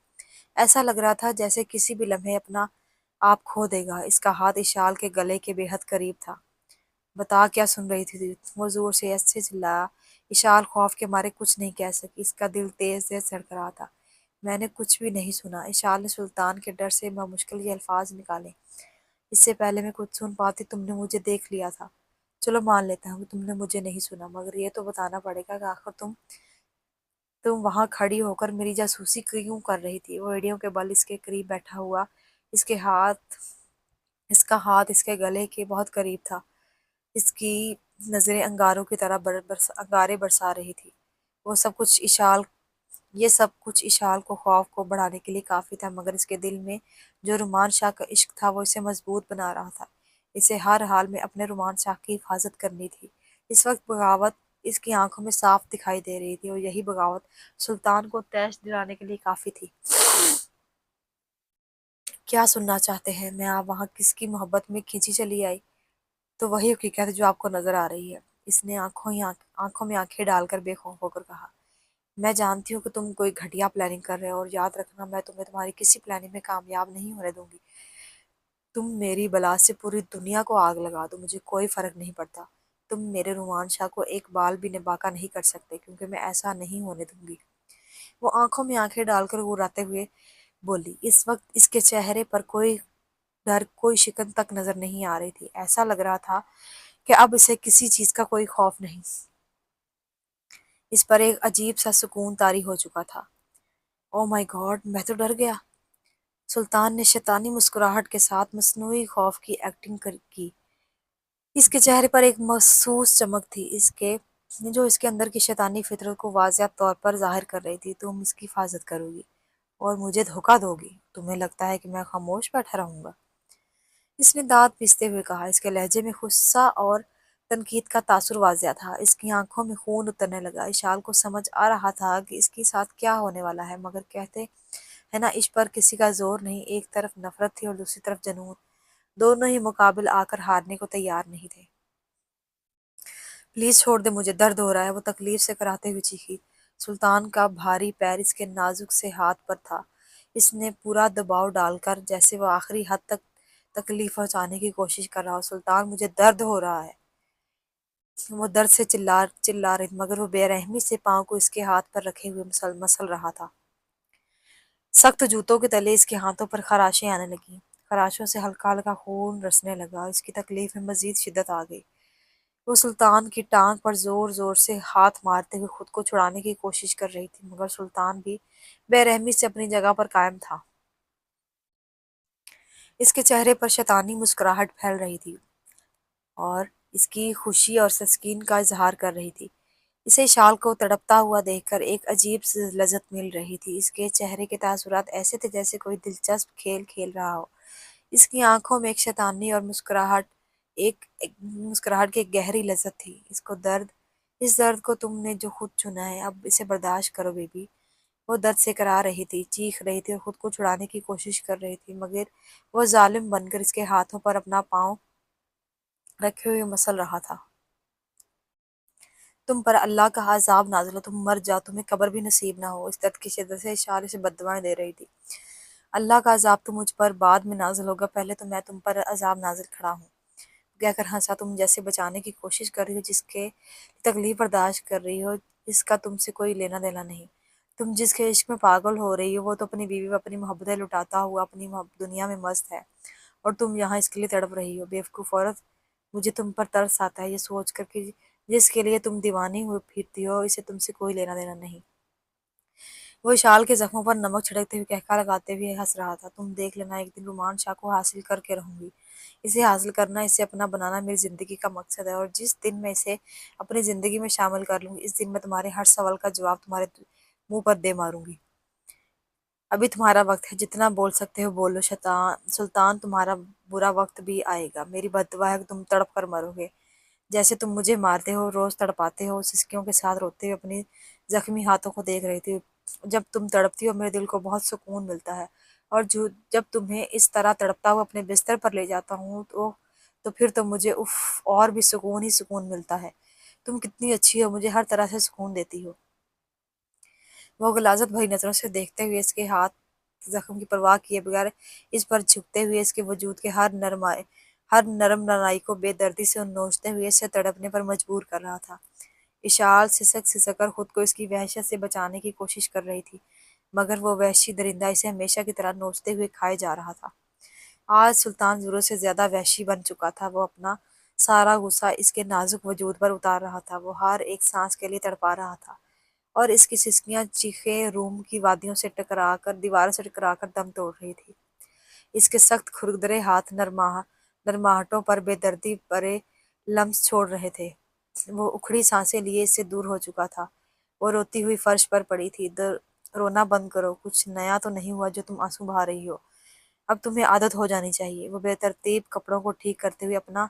ایسا لگ رہا تھا جیسے کسی بھی لمحے اپنا آپ کھو دے گا۔ اس کا ہاتھ اشال کے گلے کے بے حد قریب تھا۔ بتا کیا سن رہی تھی؟ وہ زور سے ایسے چلایا۔ اشال خوف کے مارے کچھ نہیں کہہ سکی، اس کا دل تیز تیز دھڑک رہا تھا۔ میں نے کچھ بھی نہیں سنا۔ اشال نے سلطان کے ڈر سے بمشکل یہ الفاظ نکالے۔ اس سے پہلے میں کچھ سن پاتی تم نے مجھے دیکھ لیا تھا۔ چلو مان لیتا ہوں کہ تم نے مجھے نہیں سنا، مگر یہ تو بتانا پڑے گا کہ آخر تم وہاں کھڑی ہو کر میری جاسوسی کیوں کر رہی تھی؟ وہ ایڑیوں کے بل اس کے قریب بیٹھا ہوا، اس کا ہاتھ اس کے گلے کے بہت قریب تھا۔ اس کی نظریں انگاروں کی طرح انگارے برسا رہی تھی۔ یہ سب کچھ اشال کو خوف کو بڑھانے کے لیے کافی تھا، مگر اس کے دل میں جو رومان شاہ کا عشق تھا وہ اسے مضبوط بنا رہا تھا۔ اسے ہر حال میں اپنے رومان شاہ کی حفاظت کرنی تھی۔ اس وقت بغاوت اس کی آنکھوں میں صاف دکھائی دے رہی تھی اور یہی بغاوت سلطان کو طیش دلانے کے لیے کافی تھی۔ کیا سننا چاہتے ہیں؟ میں آپ وہاں کس کی محبت میں کھینچی چلی آئی؟ تو وہی حقیقت ہے جو آپ کو نظر آ رہی ہے۔ اس نے آنکھوں میں آنکھیں ڈال کر بے خوف ہو کر کہا، میں جانتی ہوں کہ تم کوئی گھٹیا پلاننگ کر رہے ہو، اور یاد رکھنا میں تمہیں تمہاری کسی پلاننگ میں کامیاب نہیں ہونے دوں گی۔ تم میری بلا سے پوری دنیا کو آگ لگا دو، مجھے کوئی فرق نہیں پڑتا۔ تم میرے رومان شاہ کو ایک بال بھی نباکہ نہیں کر سکتے، کیونکہ میں ایسا نہیں ہونے دوں گی۔ وہ آنکھوں میں آنکھیں ڈال کر گراتے ہوئے بولی۔ اس وقت اس کے چہرے پر کوئی ڈر، کوئی شکن تک نظر نہیں آ رہی تھی۔ ایسا لگ رہا تھا کہ اب اسے کسی چیز کا کوئی خوف نہیں۔ اس پر ایک عجیب سا سکون طاری ہو چکا تھا۔ او مائی گاڈ، میں تو ڈر گیا۔ سلطان نے شیطانی مسکراہٹ کے ساتھ مصنوعی خوف کی ایکٹنگ کی۔ اس کے چہرے پر ایک مخصوص چمک تھی، جو اس کے اندر کی شیطانی فطرت کو واضح طور پر ظاہر کر رہی تھی۔ تم اس کی حفاظت کرو گی اور مجھے دھوکہ دو گی؟ تمہیں لگتا ہے کہ میں خاموش بیٹھا رہوں گا؟ اس نے دانت پیستے ہوئے کہا۔ اس کے لہجے میں غصہ اور تنقید کا تاثر واضح تھا۔ اس کی آنکھوں میں خون اترنے لگا۔ اشال کو سمجھ آ رہا تھا کہ اس کے ساتھ کیا ہونے والا ہے، مگر کہتے ہیں نا، عشق پر کسی کا زور نہیں۔ ایک طرف نفرت تھی اور دوسری طرف جنون، دونوں ہی مقابل آ کر ہارنے کو تیار نہیں تھے۔ پلیز چھوڑ دے، مجھے درد ہو رہا ہے، وہ تکلیف سے کراہتے ہوئے چیخی۔ سلطان کا بھاری پیر اس کے نازک سے ہاتھ پر تھا۔ اس نے پورا دباؤ ڈال کر، جیسے وہ آخری حد تک تکلیف پہنچانے کی کوشش کر رہا ہو۔ سلطان، مجھے درد ہو رہا ہے۔ وہ درد سے چلا رہی، مگر وہ بے رحمی سے پاؤں کو اس کے ہاتھ پر رکھے ہوئے مسل رہا تھا۔ سخت جوتوں کے تلے اس کے ہاتھوں پر خراشیں آنے لگیں۔ خراشوں سے ہلکا ہلکا خون رسنے لگا۔ اس کی تکلیف میں مزید شدت آ گئی۔ وہ سلطان کی ٹانگ پر زور زور سے ہاتھ مارتے ہوئے خود کو چھڑانے کی کوشش کر رہی تھی، مگر سلطان بھی بے رحمی سے اپنی جگہ پر قائم تھا۔ اس کے چہرے پر شیطانی مسکراہٹ پھیل رہی تھی اور اس کی خوشی اور تسکین کا اظہار کر رہی تھی۔ اسے اشال کو تڑپتا ہوا دیکھ کر ایک عجیب سی لذت مل رہی تھی۔ اس کے چہرے کے تاثرات ایسے تھے جیسے کوئی دلچسپ کھیل کھیل رہا ہو۔ اس کی آنکھوں میں ایک شیطانی اور ایک مسکراہٹ کی ایک گہری لذت تھی۔ اس درد کو تم نے جو خود چنا ہے، اب اسے برداشت کرو بیبی۔ وہ درد سے کرا رہی تھی، چیخ رہی تھی اور خود کو چھڑانے کی کوشش کر رہی تھی، مگر وہ ظالم بن کر اس کے ہاتھوں پر اپنا پاؤں رکھے ہوئے مسل رہا تھا۔ تم پر اللہ کا عذاب نازل ہو، تم مر جاؤ، تمہیں قبر بھی نصیب نہ ہو۔ اس درد کی شدت سے اشارے سے بددعائیں دے رہی تھی۔ اللہ کا عذاب تو مجھ پر بعد میں نازل ہوگا، پہلے تو میں تم پر عذاب نازل کھڑا ہوں۔ کہہ کر ہنسا۔ تم جیسے بچانے کی کوشش کر رہی ہو، جس کے تکلیف برداشت کر رہی ہو، اس کا تم سے کوئی لینا دینا نہیں۔ تم جس کے عشق میں پاگل ہو رہی ہو، وہ تو اپنی بیوی و اپنی محبتیں لٹاتا ہوا اپنی دنیا میں مست ہے، اور تم یہاں اس کے لیے تڑپ رہی ہو۔ بیوقوف عورت، مجھے تم پر ترس آتا ہے یہ سوچ کر کہ جس کے لیے تم دیوانی ہوئی پھرتی ہو، اسے تم سے کوئی لینا دینا نہیں۔ وہ اشال کے زخموں پر نمک چھڑکتے ہوئے قہقہ لگاتے ہوئے ہنس رہا تھا۔ تم دیکھ لینا، ایک دن رومان شاہ کو حاصل کر کے رہوں گی۔ اسے حاصل کرنا، اسے اپنا بنانا میری زندگی کا مقصد ہے، اور جس دن میں اسے اپنی زندگی میں شامل کر لوں گی، اس دن میں تمہارے ہر سوال کا جواب تمہارے منہ پر دے ماروں گی۔ ابھی تمہارا وقت ہے، جتنا بول سکتے ہو بولو۔ سلطان، تمہارا برا وقت بھی آئے گا۔ میری بددعا ہے کہ تم تڑپ کر مرو گے، جیسے تم مجھے مارتے ہو، روز تڑپاتے ہو۔ سسکیوں کے ساتھ روتے ہوئے اپنی زخمی ہاتھوں کو دیکھ رہی تھی۔ جب تم تڑپتی ہو میرے دل کو بہت سکون ملتا ہے، اور جب تمہیں اس طرح تڑپتا ہوا اپنے بستر پر لے جاتا ہوں تو پھر تو مجھے اور بھی سکون ہی سکون ملتا ہے۔ تم کتنی اچھی ہو، مجھے ہر طرح سے سکون دیتی ہو۔ وہ غلاظت بھری نظروں سے دیکھتے ہوئے اس کے ہاتھ زخم کی پرواہ کیے بغیر اس پر جھکتے ہوئے اس کے وجود کے ہر نرم نرائی کو بے دردی سے نوچتے ہوئے اسے تڑپنے پر مجبور کر رہا تھا۔ اشال سسک کر خود کو اس کی وحشت سے بچانے کی کوشش کر رہی تھی، مگر وہ وحشی درندہ اسے ہمیشہ کی طرح نوچتے ہوئے کھائے جا رہا تھا۔ آج سلطان ضرورت سے زیادہ وحشی بن چکا تھا۔ وہ اپنا سارا غصہ اس کے نازک وجود پر اتار رہا تھا۔ وہ ہر ایک سانس کے لیے تڑپا رہا تھا، اور اس کی سسکیاں چیخیں روم کی دیواروں سے ٹکرا کر دم توڑ رہی تھی۔ اس کے سخت کھردرے ہاتھ نرماہٹوں پر بے دردی برے لمس چھوڑ رہے تھے۔ وہ اکھڑی سانسیں لیے اس سے دور ہو چکا تھا۔ وہ روتی ہوئی فرش پر پڑی تھی۔ رونا بند کرو، کچھ نیا تو نہیں ہوا جو تم آنسو بہا رہی ہو۔ اب تمہیں عادت ہو جانی چاہیے۔ وہ بے ترتیب کپڑوں کو ٹھیک کرتے ہوئے اپنا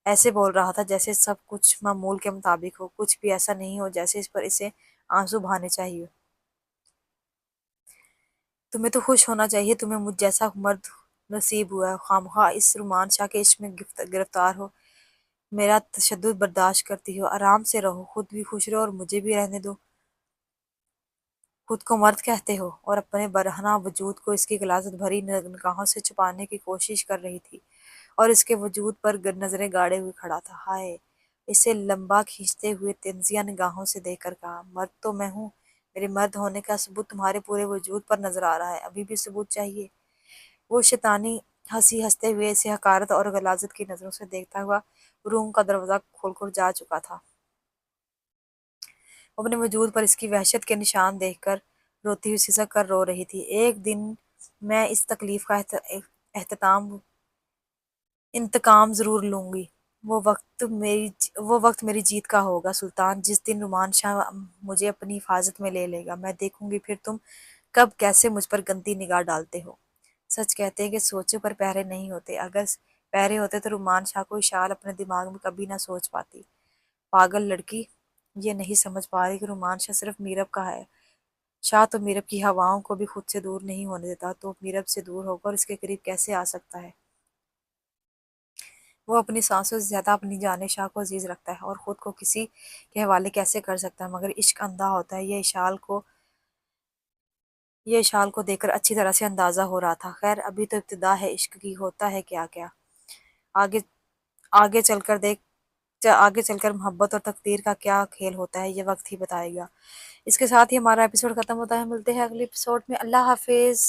ایسے بول رہا تھا جیسے سب کچھ معمول کے مطابق ہو، کچھ بھی ایسا نہیں ہو جیسے اس پر اسے آنسو بہانے چاہیے۔ تمہیں تو خوش ہونا چاہیے، تمہیں مجھ جیسا مرد نصیب ہوا ہے، خواہ مخواہ اس رومان شاہ کے عشق میں گرفتار ہو۔ میرا تشدد برداشت کرتی ہو، آرام سے رہو، خود بھی خوش رہو اور مجھے بھی رہنے دو۔ خود کو مرد کہتے ہو اور اپنے برہنہ وجود کو اس کی غلاظت بھری نگاہوں سے چھپانے کی کوشش کر رہی تھی، اور اس کے وجود پر نظریں گاڑے ہوئے کھڑا تھا۔ ہائے! اسے لمبا کھینچتے ہوئے تنزیہ نگاہوں سے دیکھ کر کہا، مرد تو میں ہوں، میرے مرد ہونے کا ثبوت تمہارے پورے وجود پر نظر آ رہا ہے، ابھی بھی ثبوت چاہیے؟ وہ شیطانی ہنسی ہنستے ہوئے اسے حقارت اور غلاظت کی نظروں سے دیکھتا ہوا روم کا دروازہ کھول کر جا چکا تھا۔ وہ اپنے وجود پر اس کی وحشت کے نشان دیکھ کر روتی ہوئی سسک کر رو رہی تھی۔ ایک دن میں اس تکلیف کا احتمام انتقام ضرور لوں گی۔ وہ وقت میری جیت کا ہوگا سلطان، جس دن نعمان شاہ مجھے اپنی حفاظت میں لے لے گا۔ میں دیکھوں گی پھر تم کب کیسے مجھ پر گندی نگاہ ڈالتے ہو۔ سچ کہتے ہیں کہ سوچوں پر پہرے نہیں ہوتے، اگر پہرے ہوتے تو نعمان شاہ کو اشال اپنے دماغ میں کبھی نہ سوچ پاتی۔ پاگل لڑکی، یہ نہیں سمجھ پا رہی کہ نعمان شاہ صرف میرب کا ہے۔ شاہ تو میرب کی ہواؤں کو بھی خود سے دور نہیں ہونے دیتا، تو میرب سے دور ہو کر اس کے قریب کیسے آ سکتا ہے؟ وہ اپنی سانسوں سے زیادہ اپنی جان شاہ کو عزیز رکھتا ہے اور خود کو کسی کے حوالے کیسے کر سکتا ہے؟ مگر عشق اندھا ہوتا ہے، یہ اشال کو دیکھ کر اچھی طرح سے اندازہ ہو رہا تھا۔ خیر ابھی تو ابتدا ہے عشق کی، ہوتا ہے کیا کیا آگے آگے چل کر آگے چل کر محبت اور تقدیر کا کیا کھیل ہوتا ہے، یہ وقت ہی بتائے گا۔ اس کے ساتھ ہی ہمارا ایپیسوڈ ختم ہوتا ہے، ملتے ہیں اگلے ایپیسوڈ میں۔ اللہ حافظ۔